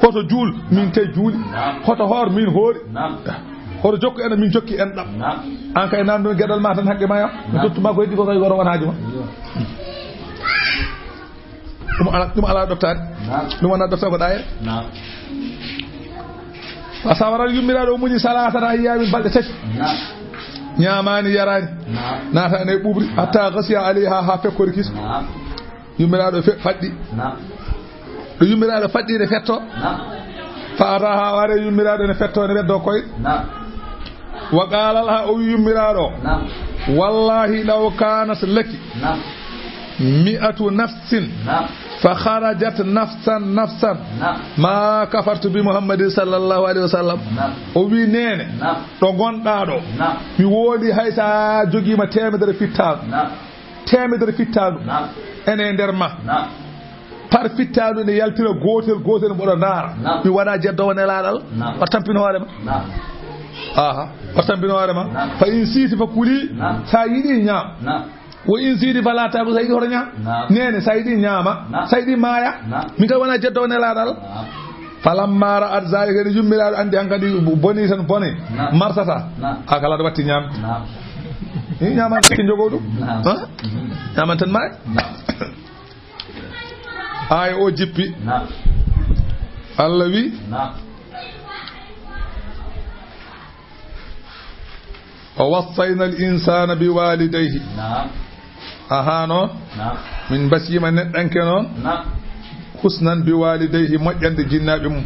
hoto juul min te juuli hoto hor min hoori hoto jokku en min jokki en dam an kay nan do gedal ma tan hakke ma ya dottuma ko heddi ko kay goro wonaaji ma dum ala doktade dum wona dokta ko daayere asawara yummiraado muñi salata ayyamin balde tati nyamani yarani nata ne bubri hatta ghasiya alaiha ha fekkori kis yummiraado faddi do yummiraado faddi ne fetto faaraha ware yummiraado ne fetto ne beddo koy wa qala laha o yummiraado wallahi law kanat laki mi'atu nafsin fa kharajat nafsan ma kafartu bi muhammadin sallallahu alaihi wasallam o wi nene do gonda do mi wodi haysa jogima temedere fittalu ene nder ma par fittalu ne yaltira gotel bodo nara mi wada jeddo wona laadal o tampino hoore ma aha ottambino warema fa in siiti fa kuli sa yiɗi ñaam wo in siidi fala taku sa yiɗi hoto ñaam nene sa yiɗi ñaama sa yiɗi maaya min kadi wona jeddowo nelaɗal falamma ra'at zalika ni jummiraɗo andi hankadi boni tan bone marsata ha kala ɗo watti ñaamde ñaman ke jogo ɗum ñaman tan maaya aya o jippi Allah wi wa wassayna al insana bi walidayhi aha noon min basima neɗɗanke noon husnan bi walidayhi moƴƴande jinnaɓe mum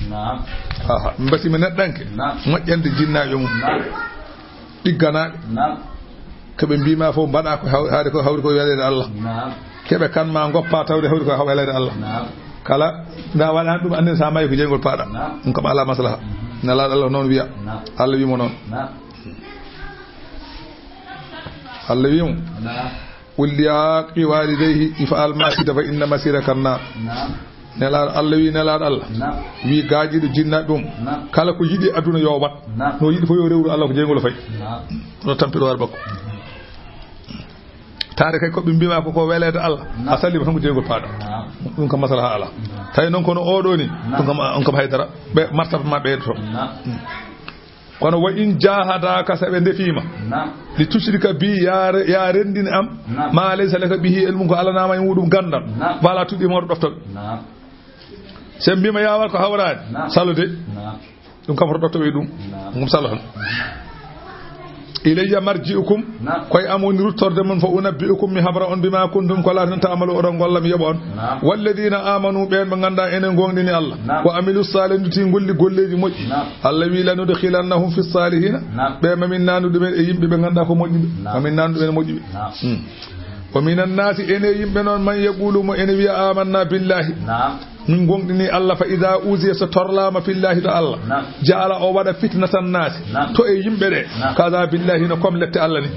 aha min basima neɗɗanke moƴƴande jinnaɓe mum ɗigganaɓe keɓe mbima fof mbaɗa ko haade ko hawri ko welede Allah keɓe kanma goppa tawde hawri ko welede Allah kala nda waɗani ɗum andin sa mayi ko jeygol paɗa ɗum kam ala maslaha nelaɗo Allah noon wiya Allah wimo noon Allah wimo qul li walidayhi if'al ma shi'ta fa inna masiraka an-nar nelaɗo Allah wi nelaɗo Allah wi gaajiɗo jinnaɓe ɗum kala ko yiɗi aduna yo wat no yiɗi fof yo rewru Allah ko jeygol fayi no tampiɗo war bakko taade kay ko ɓe mbima ko welede Allah a sallima tan ko jeygol paɗa ɗum kam maslaha ala tawi noon kono oɗo ni ɗum kam on kam haydara ɓe martaba ma ɓeydoto kono wa in jahadaka sa ɓe ndefima li tushrika bi ya rendini am ma laysa laka bihi ilmun ko alanama e muɗum gandal wala tuɗɗi mawɗo ɗoftoɓe sen mbima yawat ko hawrade salude ɗum kam hoto ɗoftoɓe ɗum salo tan ilayya marji'ukum koy amoni ruttorde mon fa unabbi'ukum mi habra on bima kuntum ko laatan ta'malu oɗon golla mi yoɓa on walladina amanu ɓen ɓe ganda enen gonɗini Allah wa amilu salihati golli golleji moƴƴi Allah wi lanudkhilannahum fi salihina ɓe mamin nanude ɓen e yimɓe ɓe ganda ko moƴƴiɓe mamin nanude ɓen moƴƴiɓe wa minan nasi ene yimɓe noon man yaqulu mo ene wiya amanna billahi min gonɗini Allah fa ida usiya so torlama fillahi to Allah jaala o waɗa fitnatan nasi to e yimɓe ɗe kada billahi no comme lette Allah ni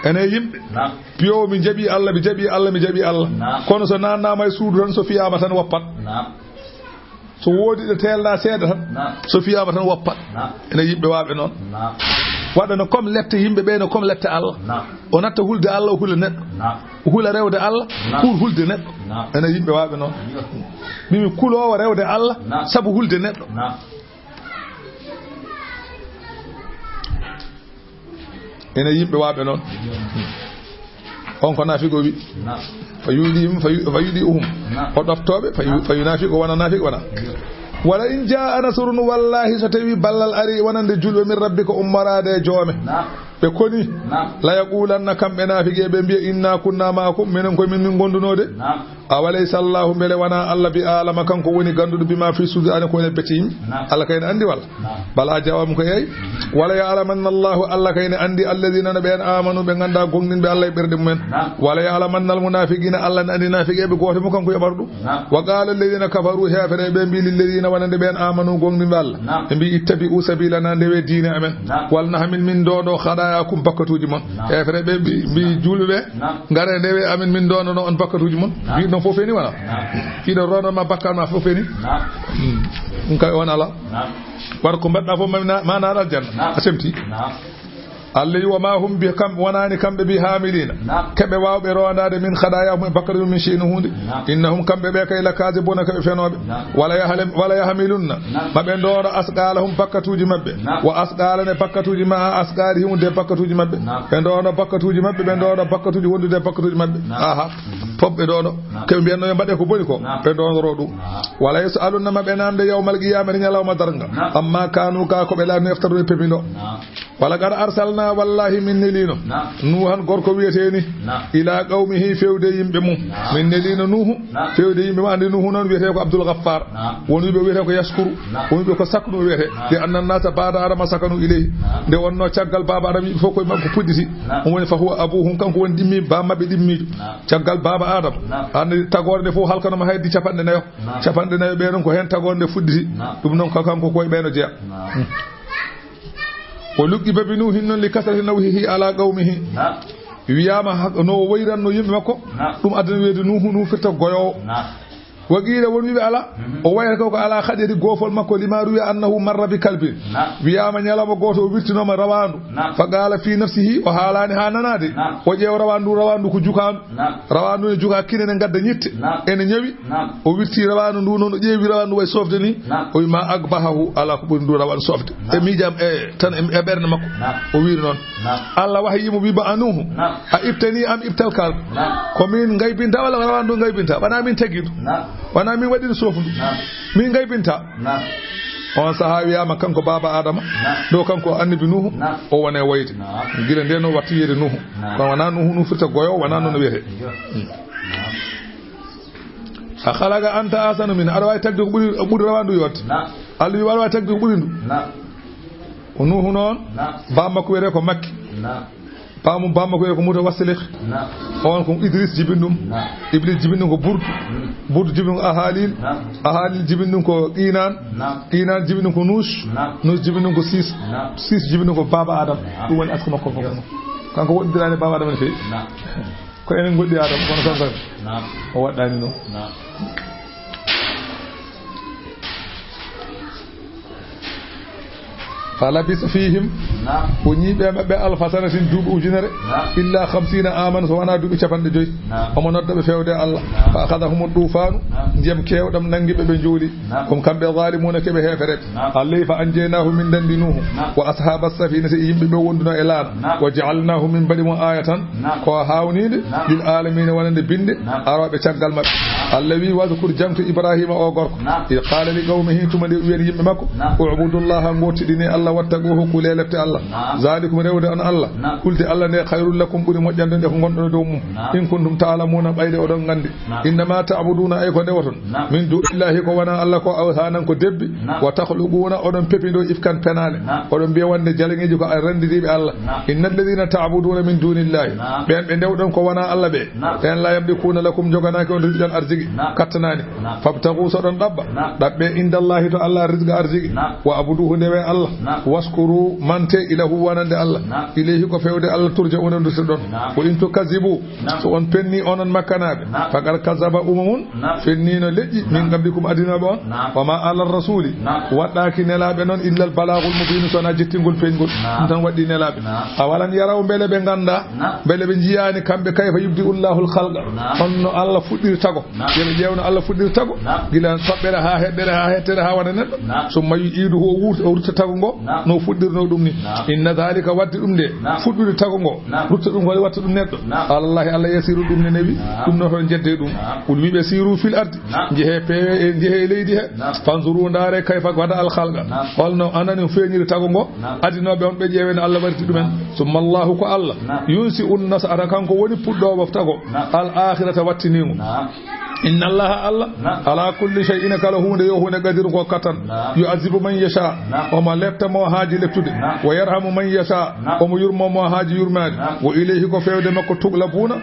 ene yimɓe piyo mi jaɓi Allah mi jaɓi Allah mi jaɓi Allah kono so nannama e suudu tan so fiyama tan woppat so woodi ɗo telna seeɗa tan so fiyama tan woppat ene yimɓe waɓe noon waɗano comme lette yimɓe ɓe no comme lette Allah o natta hulde Allah o hula neɗɗo o hula rewde Allah pour hulde neɗɗo ene yimɓe waɓe noon mimi kulowo rewde Allah saabu hulde neɗɗo ene yimɓe waɓe noon on ko nafigo wi fa yuɗi uhum o ɗoftoɓe fa yunafiqo wona nafiqo wona wala in jaa nasrun wallahi so tawi ballal ari wonande julɓe min rabbika ummarade e joome ɓe koni la yaqulanna kamɓe naafigue ɓe mbiya inna kunna maakum minen koye min gondunode awalaysa allahu beele wona Allah bi alama kanko woni ganduɗo bima fi suudi ane ko woni becce yimɓe Allah kayne andi walla bala jawam ko yeey wala ya'lamanna allahu Allah kayne andi alladina no ɓen amanu ɓe ganda gonɗinɓe Allah e ɓerɗe mumen wala ya'lamanna almunafiqina Allah ne andi naafiqeɓe goto mo kanko yoɓata ɗum wa qala alladina kafaru hefere ɓe mbi lilladina wonande ɓen amanu gonɗinɓe Allah ɓe mbi ittabi'u sabilana ndewe diine amen walna hamin min doɗo haɗa kum bakkatuji mon hefere ɓe mbi julɓeɓe ngare ndewe amin min donono on bakkatuji mon ɗum fof feni wona fiɗo ronoma bakkanma fof feni ɗum kay on ala waɗa ko mbaɗɗa fof ma naɗa aljanna a semti Allah yi wa ma hum bi kam wonani kamɓe bi hamilina keɓe wawɓe rondade min khadayahum e bakkatuji min shino hunde innahum kamɓe ɓe kay lakazibuna keɓe fenoɓe wala yahmilunna maɓe doora asqalahum bakkatuji mabɓe wa asqalane bakkatuji ma asqalihim de bakkatuji mabɓe ɓe doora bakkatuji mabɓe ɓe doora bakkatuji wondude bakkatuji mabɓe aha fof ɓe ɗoɗo keɓe mbiyanno yo mbaɗe ko boni ko ɓe ɗonoro ɗum wala yasalunna maɓe namde yawmal qiyamati ñalawma darga amma kanu ka koɓe laani eftarude pemiɗo wala gar arsalna wallahi min nelino nuhan gorko wiyeteni ila qawmihi fewde yimɓe mum min nelino nuhu fewde yimɓe mum andi nuhu noon wiyete ko Abdul Ghaffar woni ɓe wiyete ko yaskuru woni ɓe ko saknu wiyete de annan nasa bada adama sakanu ilayhi nde wonno caggal baba adama yimɓe fof koye makko pudditi on woni fa huwa abuhum kanko woni ɗimmi ba mabɓe ɗimmiɗo caggal baba adama andi tagore nde fof halkanoma haydi capanɗe nayo ɓe noon ko hen tagore nde fudditi ɗum noon kanko koye ɓeno jeeya o luggi babi nuhin noon li kasrati nawhihi ala qawmihi wiyama no wayranno yimɓe makko ɗum adana wiyede nuhu firta goyowo وقيل ونبي على وويركوك على خدر غوفل مكو لما روي أنه مر بكلب وياما يلام غوتو وبرتنوم رواندو فقال في نفسه وحالاني هانانادي وجيو رواندو كجوكان رواندو جوكا كينن غدا نيت en ñawi o wirti rawandu ndu non ƴeewi rawandu way sofde ni o wi ma agbahahu ala ko ɓuri ndu rawandu sofde e miijam tan e ɓerde makko o wiiri noon Allah wahi yimo wiba anuhu a ibtani am ibtal kal ko min ngaybinta walla rawandu ngaybinta wana min tagidu wana min waɗino sofundu min ngaybinta on saha wiyama kanko baba adama do kanko annabi nuhu o wona e wayde gila nde no watti yede nuhu ko wana nuhu nu firta goyo wana non wiyete akhalaga anta asanu min arwa tagdu buri rawandu yotte alwi warwa tagdu buri ndu o nuhu non bamma ko were ko makki bamma ko were ko muta wasilih on ko idris jibindum iblis jibindum ko burdu jibindum ahalil jibindum ko qinan jibindum ko nus jibindum ko sis jibindum ko baba adam dum woni asko makko kanko woddirani baba adam ne fe ko enen goddi adam kono kanko o waddani no فلبث فيهم ونيبه مبه الف سنه دوب ujunere illa 50 aman so wana dubi capande joy omo noddabe fewde Allah fa akhadahum dufanu ndiyam kewdam nangibe be jooli kom kambe zalimuna kebe hefere Allah fa anjaynahu min dandinuhu wa ashabas safinati yimbe be wonduno e laana wa ja'alnahu min badi mu ayatan ko hawnide lil alamin wonande binde arobe ciagal mabbe Allah wi wadhkur jamtu ibrahima o gorko qala li qaumihi tumade wi'en yimbe makko ubudullaha ngotidini Allah wattaquhu kulelete Allah zalikum rewde an Allah kulti Allah ne khairul lakum buri mojjande de ko gondo do mum in kuntum ta'lamuna bayde odon gandi inna ma ta'buduna ay ko dewaton min dunillahi ko wana Allah ko awsanan ko debbi wa takhluquna odon pepido ifkan penale odon biya wonde jalengeji ko rendidibe Allah innal ladina ta'buduna min dunillahi be dewdon ko wana Allah be ten la yamlikuna lakum joganaki on rizqan arzigi kattanani fabtagu sodon dabbe indallahi to Allah rizqa arzigi wa abuduhu dewe Allah waskuru mante ilahu wanande Allah ilayhi ko fewde Allah turja'una nduto don ko in to kazibu so on penni onon makkanabe fagal kazaba umumun fennino leji min gabikum adina bon wa ma ala rasuli wadaki nelabe non illa al balagul mubin so na jettingol pengol tan wadi nelabe awalan yaraw bele be ganda bele be jiyani kambe kayfa yubdi Allahul khalqa onno Allah fuddirtago yele jewno Allah fuddirtago gilan sobbere ha hebbere ha hettere ha wana neddo summa yiidu ho wurtatago ngo no fuddirno dum ni inna dhalika waddi dum de fuddude tago ngo rutta dum wali watta dum neddo Allah yasiru dum ne nebi dum no ton jedde dum ul wibe siru fil ardi jehe pewe jehe leydi he fanzuru ndare kayfa wada al khalqa holno anani feñiri tago ngo adinobe on be jeewen Allah warti dumen summa Allah ko Allah yunsi unnas ara kanko woni puddo tago al akhirata wattiningo inna Allah Allah ala kulli shay'in kala hunde yo hunde gadir ko katan yu'azibu man yasha wa ma lefta mo haaji leftude wa yarhamu man yasha wa mu yurmo mo haaji yurmaade wa ilayhi ko fewde makko tuglabuna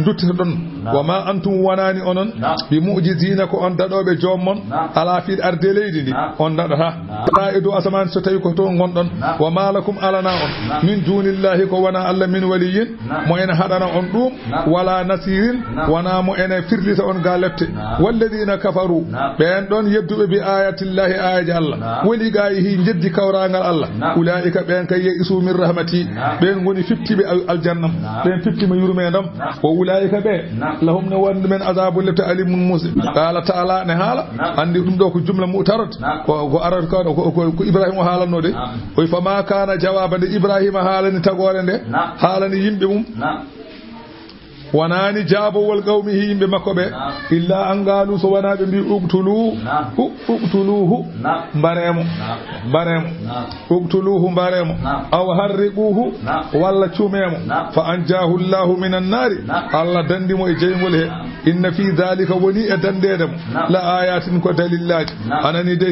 duttita don wa ma antum wanani onon bi mu'jizina ko on dadobe jommon ala fil arde leydi ndi on dadata qaidu asman so tawi ko to gondon wa ma lakum alana on min dunillahi ko wana Allah min waliyin mo en hadana on dum wala nasirin wana mo en firlita on gal والذين كفروا بين دون يبدو بآيات الله آيات الله ولغايه جد كورانغال الله أولئك بين كي يئسوا من رحمتي بين غني فبتي بالجنة بين فبتي ما يرمينهم وأولئك بين لهم نوان من عذاب لتعلم موسى قال تعالى نهالا عندي دوك جملة مؤترد وأرد إبراهيم حالا نودي فما كان جوابا إبراهيم حالا تقولن حالا ينبهم wanani jabo wal qawmi himbe makko be illa an galu so wana be bi uqtuluhu baremo uqtuluhu baremo aw harriquhu walla chumemo fa anjahu Allah minan nari Allah dandimo e jeymol he inna fi dhalika wani edandedem la ayatin ko dalillaji anani de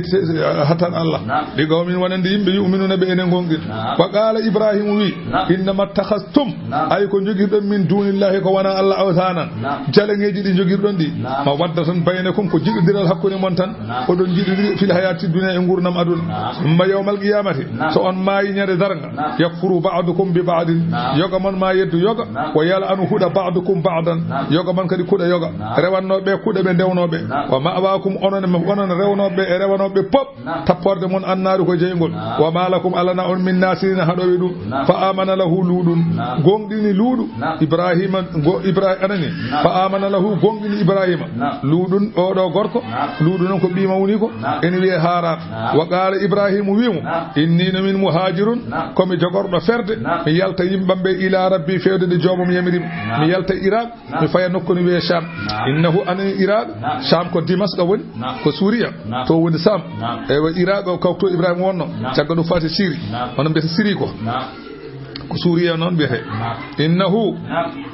hatan Allah di qawmin wanande yimbe yu'minuna be enen gongin wa qala ibrahim wi inna mattakhastum ay ko jogirdo min dunillahi ko wana Allah awsanan jalangeji di jogirdon di ma wadda tan baynakum ko jidiral hakkunde mon tan odon jidiri fil hayati dunya e ngurnam adun ma yawmal qiyamati so on maayi nyade daranga yakfuru ba'dukum bi ba'din yoga man ma yeddu yoga wa yal'anu huda ba'dukum ba'dan yoga man kadi kuda yoga doga rewannoɓe kuuɗe ɓe ndewnoɓe wa ma'wakum onon rewnoɓe e rewanoɓe pop tapporde mon annaaru ko jeygol wa malakum alana on min nasirina haɗoɓe ɗum fa amana lahu luuɗum gonɗini luuɗu ibrahima anani fa amana lahu gonɗini ibrahima luuɗum oɗo gorko luuɗu noon ko ɓima woni ko ene wiye haran wa qala ibrahimu wimo innino min muhajirun komi jogorɗo ferde mi yalta yimɓamɓe ila rabbi fewdede joomum yamirima mi yalta iraq mi faya nokku no wiye sham innahu anani iraq sham ko dimasqa woni ko suuriya to woni sam ewa iraq o kawto ibrahima wonno cagga ɗum fati siri hono mbiyata siri ko suuriya noon biyete innahu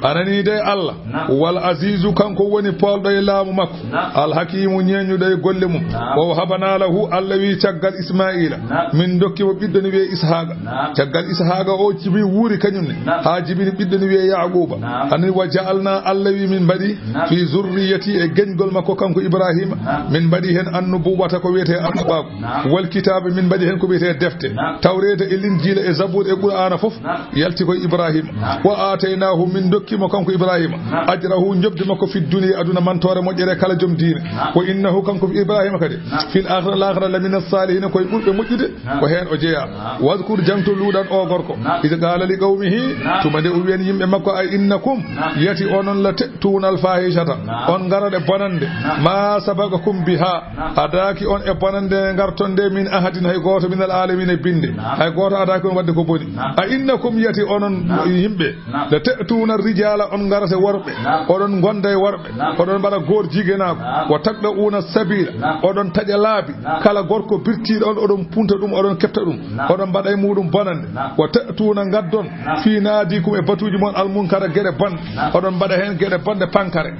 anani de Allah wal azizu kanko woni polɗo e laamu makko al hakimu ñeñuɗo e golle mum o habana lahu Allah wi caggal ismaila min dokki mo ɓiɗɗo ni wiye ishaqa caggal ishaqa o jibi wuuri kañumne ha jibini ɓiɗɗo ni wiye yaquba anani wa ja'alna Allah wi min mbaɗi fi zurriyati e geñgol makko kanko ibrahima min mbaɗi hen annubuwata ko wiyete annabako wal kitabe min mbaɗi hen ko wiyete defte tawrede e linjila e zabur e qur'ana fof yalti koye ibrahima wa ataynahu min dokkimo kanko ibrahima ajrahu jobdi makko fi dunya aduna mantore moƴƴere kala joom diine wa innahu kanko ibrahima kadi fil akhira l'akhira la min as-salihin koye ɓurɓe moƴƴude ko hen o jeeya wadkur jangto luuɗan o gorko ida qala li qawmihi tuma nde o wiyen yimɓe makko ay innakum yati onon la te'tuna al-fahishata on garade bonande ma sabaqakum biha adaki on e bonande gartonde min ahadin hay goto min al-alamin e binde hay goto adaki on wadde ko boni a innakum yati onon yimɓe le te'tuna rijala on garate worɓe oɗon gonda e worɓe oɗon mbaɗa goor jigenako wa tagɗa una sabila oɗon taƴa laabi kala gorko birtiɗo on oɗon punta ɗum oɗon kefta ɗum oɗon mbaɗa e muɗum bonande wa te'tuna gaddon fi naadikum e batuji mon almunkara gueɗe bonde oɗon mbaɗa hen gueɗe bonde pankare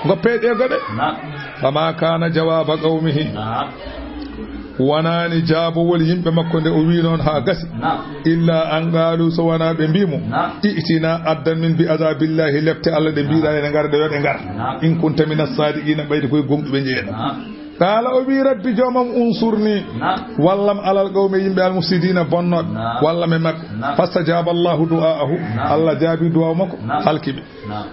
goppeɗe goɗe fama kana jawaba qawmihi wonani jaabowol yimɓe makko nde o wi noon ha gasi illa an qaalu so wona ɓe mbimo itina addan min bi azabillahi lebte Allah ɗe mbiɗa ene gara ɗe yo ɗe gara in kunta min as-sadiqina ɓayde koye gomɗuɓe jeeɗa qala o wi rabbi joomam unsurni wallam alal qawmi yimɓe almufsidina bonnoɓe wallame makko fastajaba Allahu du'aahu Allah jaabi du'a makko halkiɓe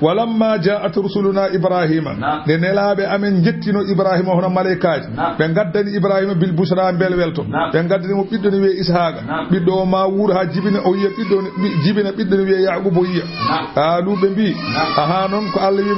walamma ja'at rusuluna ibrahima nde nelaɓe amen jettino ibrahima hono malaikaji ɓe gaddani ibrahima bil bushra belwelto ɓe gaddani mo ɓiɗɗo ni wiye ishaqa ɓiɗɗo o ma wuuro ha jibina o yiya jibina ɓiɗɗo ni wiye yaquba o yiya luɓe mbi aha noon ko Allah wi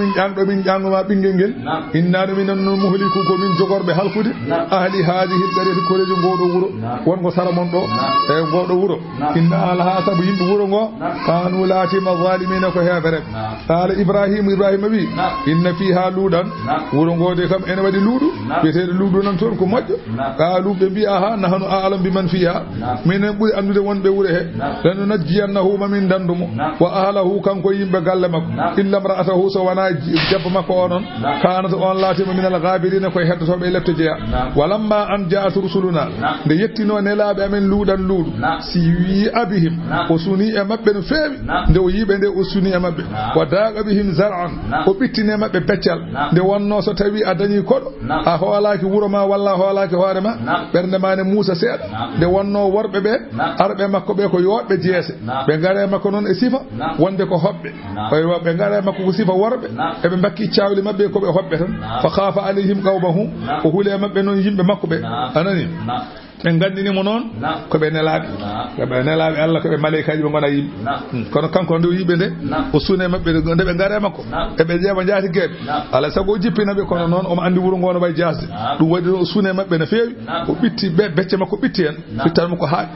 min ƴangoma ɓinguel ngel innano minen no muhliku ko min jogorɓe halkude ahli hadihi qaryati korejo ngoɗo wuuro wonko sara mon ɗo e ngoɗo wuuro inna alaha saabu yimɓe wuuro ngo kanu latima zalimina ko heefere qala ibrahima wi inna fiha luuɗan wuuro ngode kam ene waɗi luuɗu wiyeteɗo luuɗu nan toon ko moƴƴo qalu ɓe mbi aha nahnu a'lam biman fiha minen ɓuuri andude wonɓe wuuro he lanu najjiyannahu mamin dandumo wa ahlahu kanko yimɓe galle makko illa imra'atahu so wona debbo makko onon kanata on laatima min al-ghabirina koye heddotoɓe e lepte jeeya walamma an ja'at rusuluna nde yettino nelaɓe amen luuɗan luuɗu si wi abihim o suni e mabɓe no feewi nde o yiɓe nde o suni e mabɓe wa daqa bihim zar'an o ɓittine mabɓe beccal nde wonno so tawi a dañi koɗo a hoolaki wuuro ma walla hoolaki hoore ma ɓernde ma ne muusa seeɗa nde wonno worɓe ɓe arɓe makko ɓe ko yoɓɓe jeese ɓe gare makko noon e sifa wonde ko hoɓɓe ɓe gare makko ko sifa worɓe eɓe mbakki cawli mabɓe koɓe hoɓɓe tan fa khafa alayhim qawmahu o huule mabɓe noon yimɓe makko ɓe anani ɓe gandinimo noon koɓe nelaɓe Allah koɓe malaikaji ɓe gona yimɓe kono kanko nde o yiɓe nde o suune mabɓe nde ɓe gaare makko eɓe ƴeewa jaati gueɓe alay saago o jippinaɓe kono noon omo andi wuuro ngo no way jasde ɗum waɗi o suune mabɓe no feewi o ɓitti becce makko ɓitti hen fittanmo ko haaɗi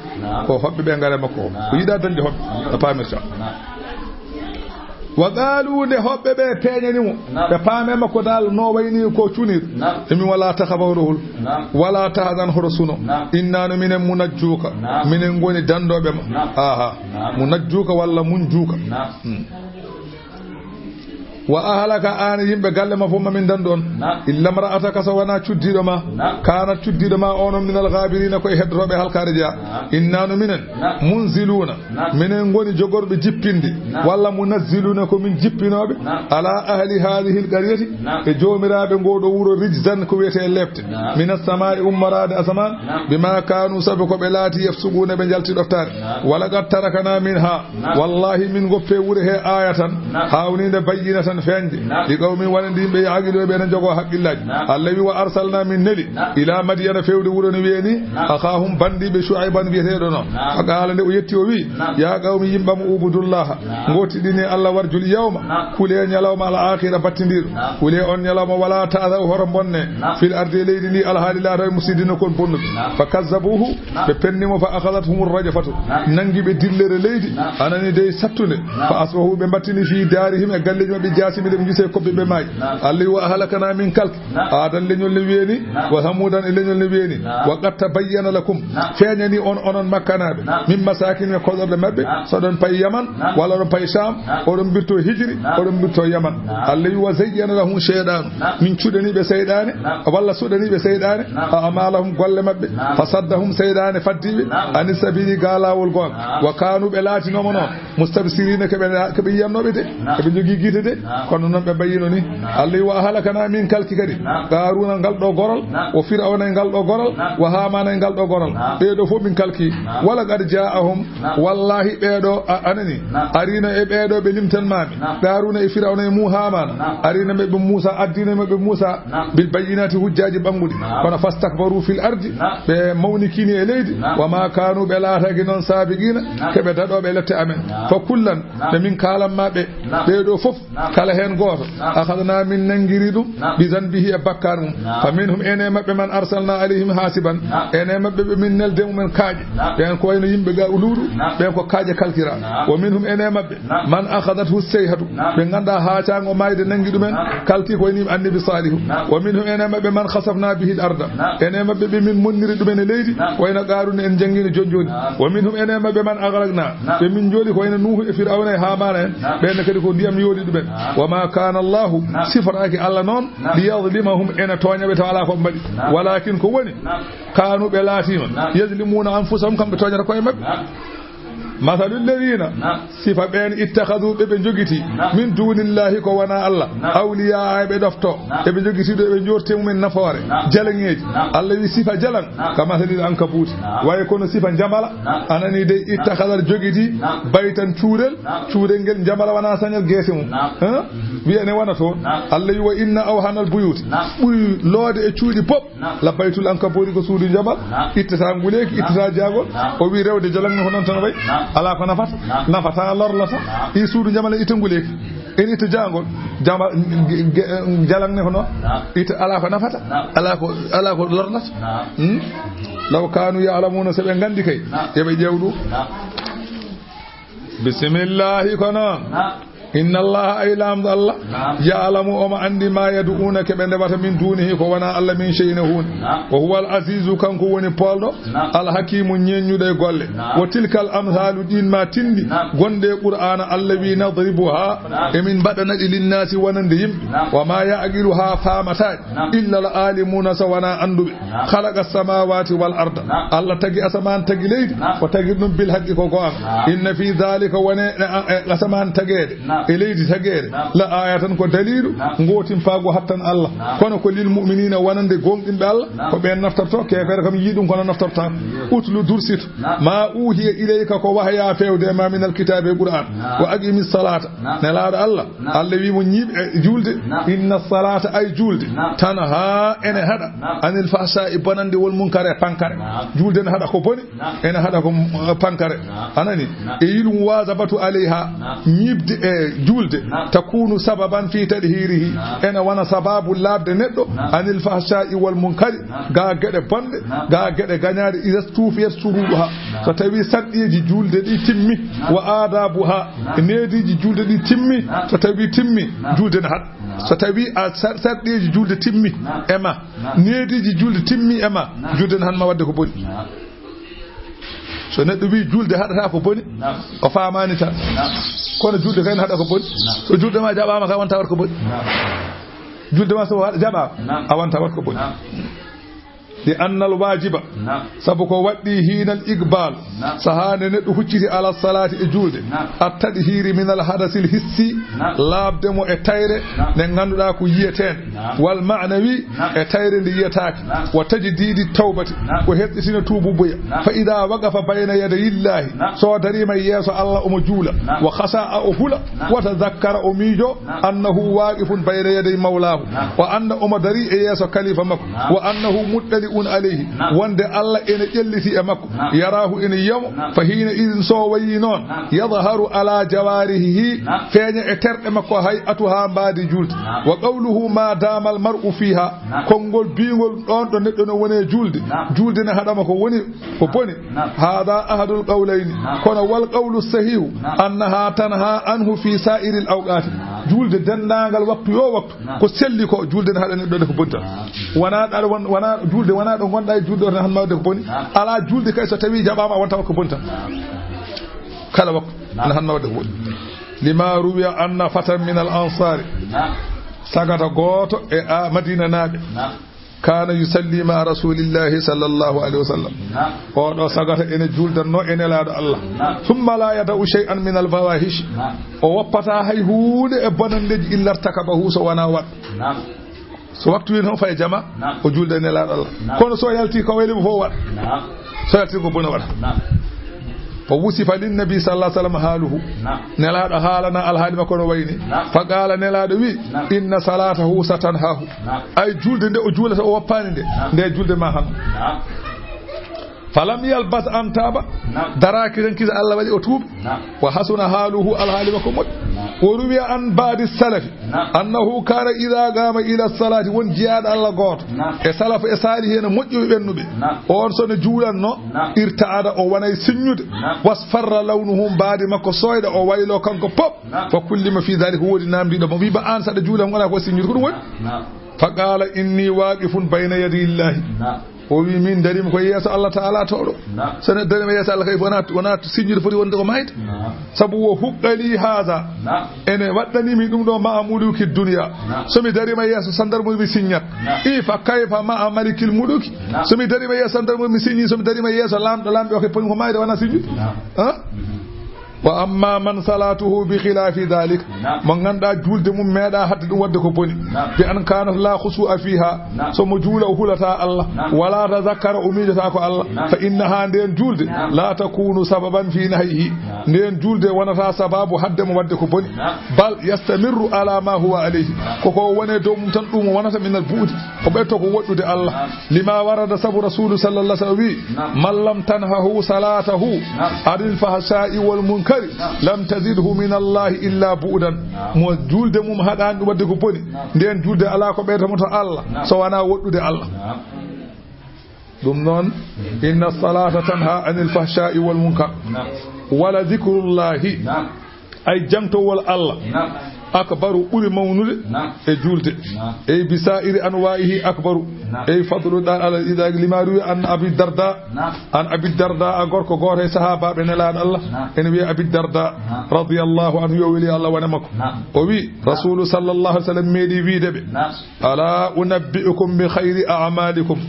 ko hoɓɓe ɓe gaare makko o yiɗa dañde hoɓɓe no pamirta wa qalu nde hoɓɓe ɓe peeñanimo ɓe paame makko dal no wayni ko cuniɗo emi wala takabawrohol wala tahdan hoto suno innano minen munajjuka minen goni dandoɓe ma aha munajjuka walla munjuka wa ahlaka an yimɓe galle ma fof mamin dandu on illa mra'ataka so wona cuddiɗo ma kanat cuddiɗo ma onon min al-ghabirina koye heddotoɓe halkare jeeya innano minen munziluna minen goni jogorɓe jippinde walla munazziluna ko min jippinoɓe ala ahli hadihi l-qaryati e jomiraɓe ngoɗo wuuro rijzan ko wiyete lefte min as-sama'i ummarade asaman bima kanu sabe koɓe laati yafsuguna ɓe jaltiɗoftare wala qad tarakana minha wallahi min goppe wuuro he ayatan hawnide bayyinatan qawman feñde li qawmin wonande yimɓe yaaqiloɓe ene jogo haqqillaji Allah wi wa arsalna min neli ila madiyana fewde wuro no wieni akhahum bandiɓe shuayban wiyeteɗo noon fa qala nde o yetti o wi ya qawmi yimɓam ubudullaha gotiɗini Allah warjul yawma kule ñalawma al akhira battidiɗo kule on ñalawma wala ta'azaw horo bonne fil ardi leydi ndi alhaali laata musidino kon bonnuɓe fa kazzabuhu ɓe pennimo fa akhadathum rajafatu nangi ɓe dillere leydi anani dey sattude fa asbahu ɓe battini fi darihim e galleji maɓe jasimi ɓe gise koɓɓe ɓe maayi Allah wa ahlakana min kalki adan leñol ne wieni wa hamudan e leñol ne wieni wa qad tabayyana lakum feñani on onon makkanaɓe min masakin e koɗorɗe mabɓe so ɗon payi yaman walla ɗon payi sham oɗon birto hijri oɗon birto yaman Allah wi wa zayyana lahum shaytanu min cuɗaniɓe seyɗane walla suɗaniɓe seyɗane a amalahum golle mabɓe fa saddahum seyɗane faddiɓe ani sabili ga lawol gon wa kanu ɓe laatinoma noon mustabsirina keɓe yiyannoɓe de keɓe jogui guite de kono noon ɓe bayino ni Allah wa halakana min kalki kadi qaruna ngal ɗo gorol o fir'auna ngal ɗo gorol wa hamana ngal ɗo gorol ɓeɗo fof min kalki wala qad ja'ahum wallahi ɓeɗo anani arina e ɓeɗo ɓe limtanmami qaruna e fir'auna e hamana arina ɓe Musa addina ɓe Musa bil bayyinati hujjaji ɓanguɗi kono fastakbaru fil ardi ɓe mawnikini e leydi wa ma kanu ɓe laataki noon sabiqina keɓe daɗoɓe lette amen fa kullan ɓe min kalanmaɓe ɓeɗo fof kala hen goto akhadna min nangiri ɗum bi zanbihi e bakkar mum fa minhum ene mabɓe man arsalna alayhim hasiban ene mabɓe ɓe min nelde mumen kaaƴe ɓen ko wayno yimɓe ga uluuɗu ɓen ko kaaƴe kalkira wa minhum ene mabɓe man akhadathu sayhatu ɓe ganda haacago mayde nangi ɗumen kalki ko wayni annabi salihu wa minhum ene mabɓe man khasafna bihi al arda ene mabɓe ɓe min monniri ɗumen e leydi wayno qaruna en jangguino joni wa minhum ene mabɓe man aghraqna ɓe min joli ko wayno nuhu e fir'auna e hamana en ɓenne kadi ko ndiyam yoodi ɗumen wa ma kana Allahu sifataki Allah noon liyadlimahum ene toñaɓe taw ala ko mbaɗi walakin ko woni kanu ɓe laatima yazlimuna anfusahum kamɓe toñata koye mabɓe masalul ladina sifa ɓen ittakhadhu ɓe jogiti min dunillahi ko wana Allah awliya ɓe ɗofto ɓe jogiti ɗo ɓe jortemu men nafoore jalangeji Allah wi sifa jalan kama salil ankabuti waye kono sifa jamala anani de ittakhadha jogiti baytan cuurel ngel jamala wana sañal gese mum wiyane wana to Allah wi wa inna awhanal buyut ɓuuri loode e cuuɗi pop la baytul ankabuti ko suudu jamal ittata nguleki ittata jagol o wi rewde jalange ko non tan way ala ko nafata lorlata i suudu jamala ita nguleki en ita jangol jama jalangne ko noon ita ala ko nafata ala ko lorlata law kanu ya'lamuna so ɓe gandi kay yoɓe ƴewɗu bisimillahi ko noon inna allaha ay lamdo Allah ya'lamu oma andi ma yad'una keɓe ndewata min dunihi ko wona Allah min shay'in hunde wa huwa al azizu kanko woni polɗo al hakimu ñeññuɗo e golle wa tilkal amsalu ɗin ma tindi gonde qur'ana Allah wi nadribuha emin mbaɗanaɗi linnasi wonande yimɓe wa ma ya'qiluha famataɗi illa al alimuna so wona anduɓe khalaqa samawati wal arda Allah tagi asaman tagi leydi o tagi ɗum bil haqqi ko go'am inna fi dhalika wone asaman tagede e leydi tagere la ayatan ko dalilu ngotin faago hattan Allah kono ko lil mu'minina wonande gonɗinɓe Allah ko ɓen naftorto kefere kam yiɗum kono naftorta utlu dursito ma uhiya ilayka ko wahya fewde ma min alkitabe qur'an wa aqimi salata nelaɗo Allah Allah wi mo ñiɓe julde inna salata ay julde tanha ene haɗa anil fahsha'i bonande wal munkare pankare julde ne haɗa ko boni ene haɗa ko pankare anani e yilum wazabatu alayha ñibde e julde takunu sababan fi tadhirihi ena wana sababu labde neddo anil fahsha'i wal munkari ga gede bonde ga gede gañaade idas tufiyat suruha so tawi saddiji julde di timmi wa adabuha nediji julde di timmi so tawi timmi julde ne had so tawi a saddiji julde timmi ema nediji julde timmi ema julde ne han ma wadde ko boni so neɗɗo wi julde haɗata ko boni o famani tan kono julde kayne haɗa ko boni so julde ma jaɓama ka wonta wat ko boni julde ma so jaɓama a wonta wat ko boni لأن الواجب سبق ودي هنا الإقبال سهان ندهجري على الصلاة إجود التدهير من الحدث الحسي لابد مو إتاير نغاندو داكو ييتين والمعنوي إتاير ليتاك وتجديد التوبة وهدسين توبو بيا فإذا وقف بين يدي الله سو دري ما يسو الله أمجولا وخساء أهلا وتذكر أميجو أنه واقف بين يدي مولاه وأن أمدري يسو كليفة مكو وأنه مطلع عليه وأن الله إن يلتي مكو يراه إن يوم فحين إذن سوينون يظهر على جواره فين اتر مكو هيئتها بعد جلد وقوله ما دام المرء فيها كونغول بيغول دون ندون وني جلد هذا مكو وني فبوني هذا أحد القولين كون والقول الصحيح أنها تنهى عنه في سائر الأوقات جلد دندانغال وقت يو وقت كو سلي كو جلد هذا ندون بونتا wana julde wana do gonda julde tan mawde ko boni ala julde kay so tawi jabama wonta ko bonta kala wakko han mawde ko boni lima ruwiya anna fatan min al ansar sagata goto e madina nabe kana yusalli ma rasulillahi sallallahu alaihi wasallam o do sagata ene juldanno ene laado Allah thumma la yada'u shay'an min al fawahish o woppata hay huude e bonandeji illartakabahu so wana wat so waktu wi non fay jama o julde ne laado Allah kono so yalti ko weli fo wat so yalti ko bona wada fa wusifa lin nabi sallallahu alaihi wasallam haluhu ne laado halana al halima kono wayni fa qala ne laado wi inna salatahu satanhahu ay julde nde o julata o woppani nde julde ma han falam yalbas an taba daraki ren kiza Allah wadi o tuub wa hasuna haluhu al halima ko mod وروي عن بعض السلف أنه كان إذا قام إلى الصلاة ونجياد الله قوت السلف إسالي هنا مجيب بنوبي ورسون جولا ارتعاد أو وني سنود واصفر لونهم بعد ما كسويد أو ويلو كانكو بوب فكل ما في ذلك هو النام دي دمو بيبا أنسى جولا ولا كو سنود كنوي فقال إني واقف بين يدي الله ومن من دريم كو يسا الله تعالى تورو سنة دريم يسا الله كيف ونات سنجر فري وندو مايت سبو حقلي هذا ene waddani mi dum do ma'amuluki dunya somi dari ma yeso sandar mo mi signat ifa kayfa ma malikil muluki somi dari ma yeso sandar mo mi signi somi dari ma yeso lamdo ko pon ko mayde wana signi ha wa amma man salatuhu bi khilafi dhalik man ganda julde mum meeda hadde dum wadde ko boni bi an kana la khusu'a fiha so mo jula hulata Allah wala tazakkara umijata ko Allah fa innaha den julde la takunu sababan fi nahyihi den julde wonata sababu hadde mo wadde ko boni bal yastamiru ala ma huwa alayhi ko wone do mum tan dum wonata min al buudi ko betto ko woddude Allah lima warada sabu rasul sallallahu alaihi wasallam man lam tanhahu salatahu adil fahsha'i wal munkar lam tazidhu min Allah illa bu'dan mo julde mum hadani wadde ko boni den julde ala ko beta mo to Allah so wana woddude Allah dum non inna salata tanha anil fahsha'i wal munkar wala dhikrullahi ay jamto wal Allah akbaru uri mawnude e julde e bisairi anwa'ihi akbaru e fadlu dan ala ida limaru an abi darda agorko gore sahaba be nelad Allah en wi abi darda radiyallahu anhu yo wali Allah wana makko o wi rasul sallallahu alaihi wasallam medi wiide be ala unabbiukum bi khairi a'malikum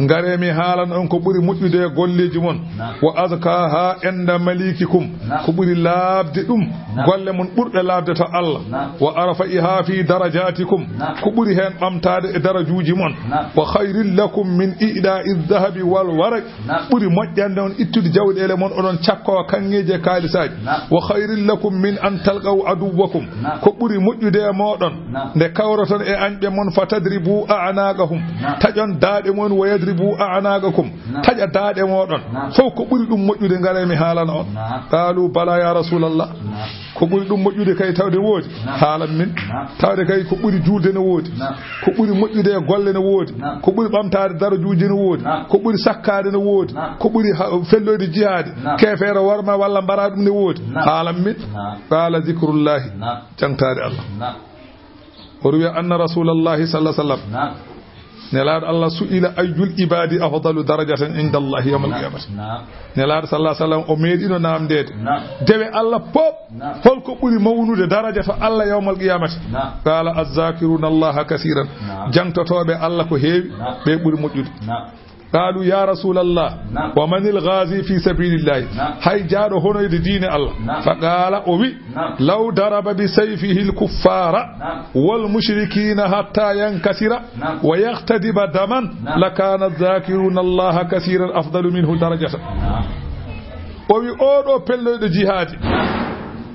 ngare mi halan on ko buri muddude golleji mon wa azkaha inda malikikum ko buri labde dum golle mon burde labde to Allah wa arfa'iha fi darajatikum kuburi hen bamtade e darajuuji mon wa khairil lakum min ida'i adh-dhahabi wal waraq buri mojjande on ittude jawdele mon onon ciakko kangeje kalisaji wa khairil lakum min an talqaw aduwakum ko buri mojjude e modon de kawraton e anbe mon fatadribu a'naqahum tajon daade mon wa yadribu a'naqakum taja daade modon fo ko buri dum mojjude ngare mi halana on qalu bala ya rasulullah ko buri dum mojjude kay tawde wodi halan min tawde kay ko buri julde ne wodi ko buri mojjude e golle ne wodi ko buri bamtaade darajuuji ne wodi ko buri sakkade ne wodi ko buri fellode jihad kefere warma walla bara dum ne wodi halan min qala zikrullahi tantade Allah وروي أن رسول الله صلى الله عليه وسلم نلاد الله سئل أي العباد أفضل درجة عند الله يوم القيامة نلاد صلى الله عليه وسلم أميدين نام ديد دبي الله بوب فالكو بولي مونود درجة الله يوم القيامة قال الذاكرون الله كثيرا جنت توبة الله كهيب بيبولي موجود قالوا يا رسول الله ومن الغازي في سبيل الله هاي جارو هنا دين الله فقال أوي لو ضرب بسيفه الكفار والمشركين حتى ينكسر ويختدب دما لكان الذاكرون الله كثيرا أفضل منه درجة أوي أورو بلو جهاد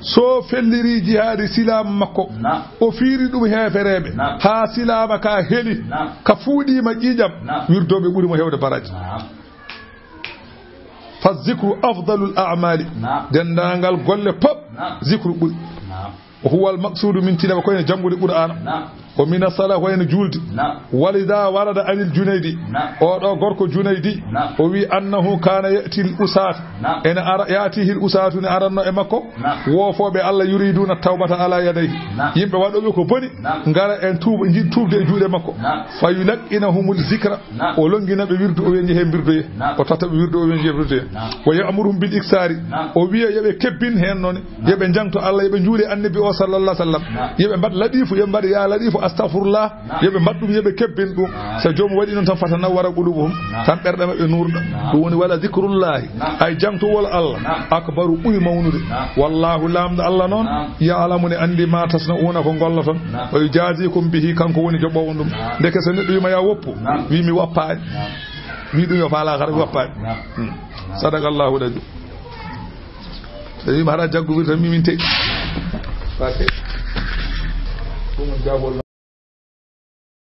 so felliri jihadi silam makko o fiiri dum heferebe ha silama ka heli ka fuudi ma jijam wirdobe buri mo hewde baraji fa zikru afdalul a'mali dendangal golle pop zikru buri huwa al maqsud min tilaba ko en jangude qur'an o min as-salah wa en julde walida warada anil junaydi o do gorko junaydi o wi annahu kana yati al-usat en ara yatihi al-usat ni aranno e makko wofobe Allah yuriduna tawbata ala yadayhi yimbe wadobe ko boni ngara en tuuba tuubde e juude makko fayulaqinahumul zikra o longina be wirdu o wenji he birdoye o tata be wirdu o wenji birdoye wa ya'muruhum bil iksari o wiya yebe kebbin hen non yebe jangto Allah yebe juule annabi o sallallahu alaihi wasallam yebe mbad ladifu yebe mbad ya ladifu astaghfirullah yebe maddum yebe kebbin dum so joomu wadi non tan fatana wara qulubuhum tan berde mabbe nurda dum woni wala zikrullah ay jangto wal Allah akbaru uy mawnude wallahu lamda Allah non ya'lamu ni andi ma tasnauna ko gollaton o jazikum bihi kanko woni jobo wondum deke so neddo yima ya woppu wi mi wappaani wi dum yo faala xar wappaani sadaqallahu daju tawi mara jaggu bi tan mi min te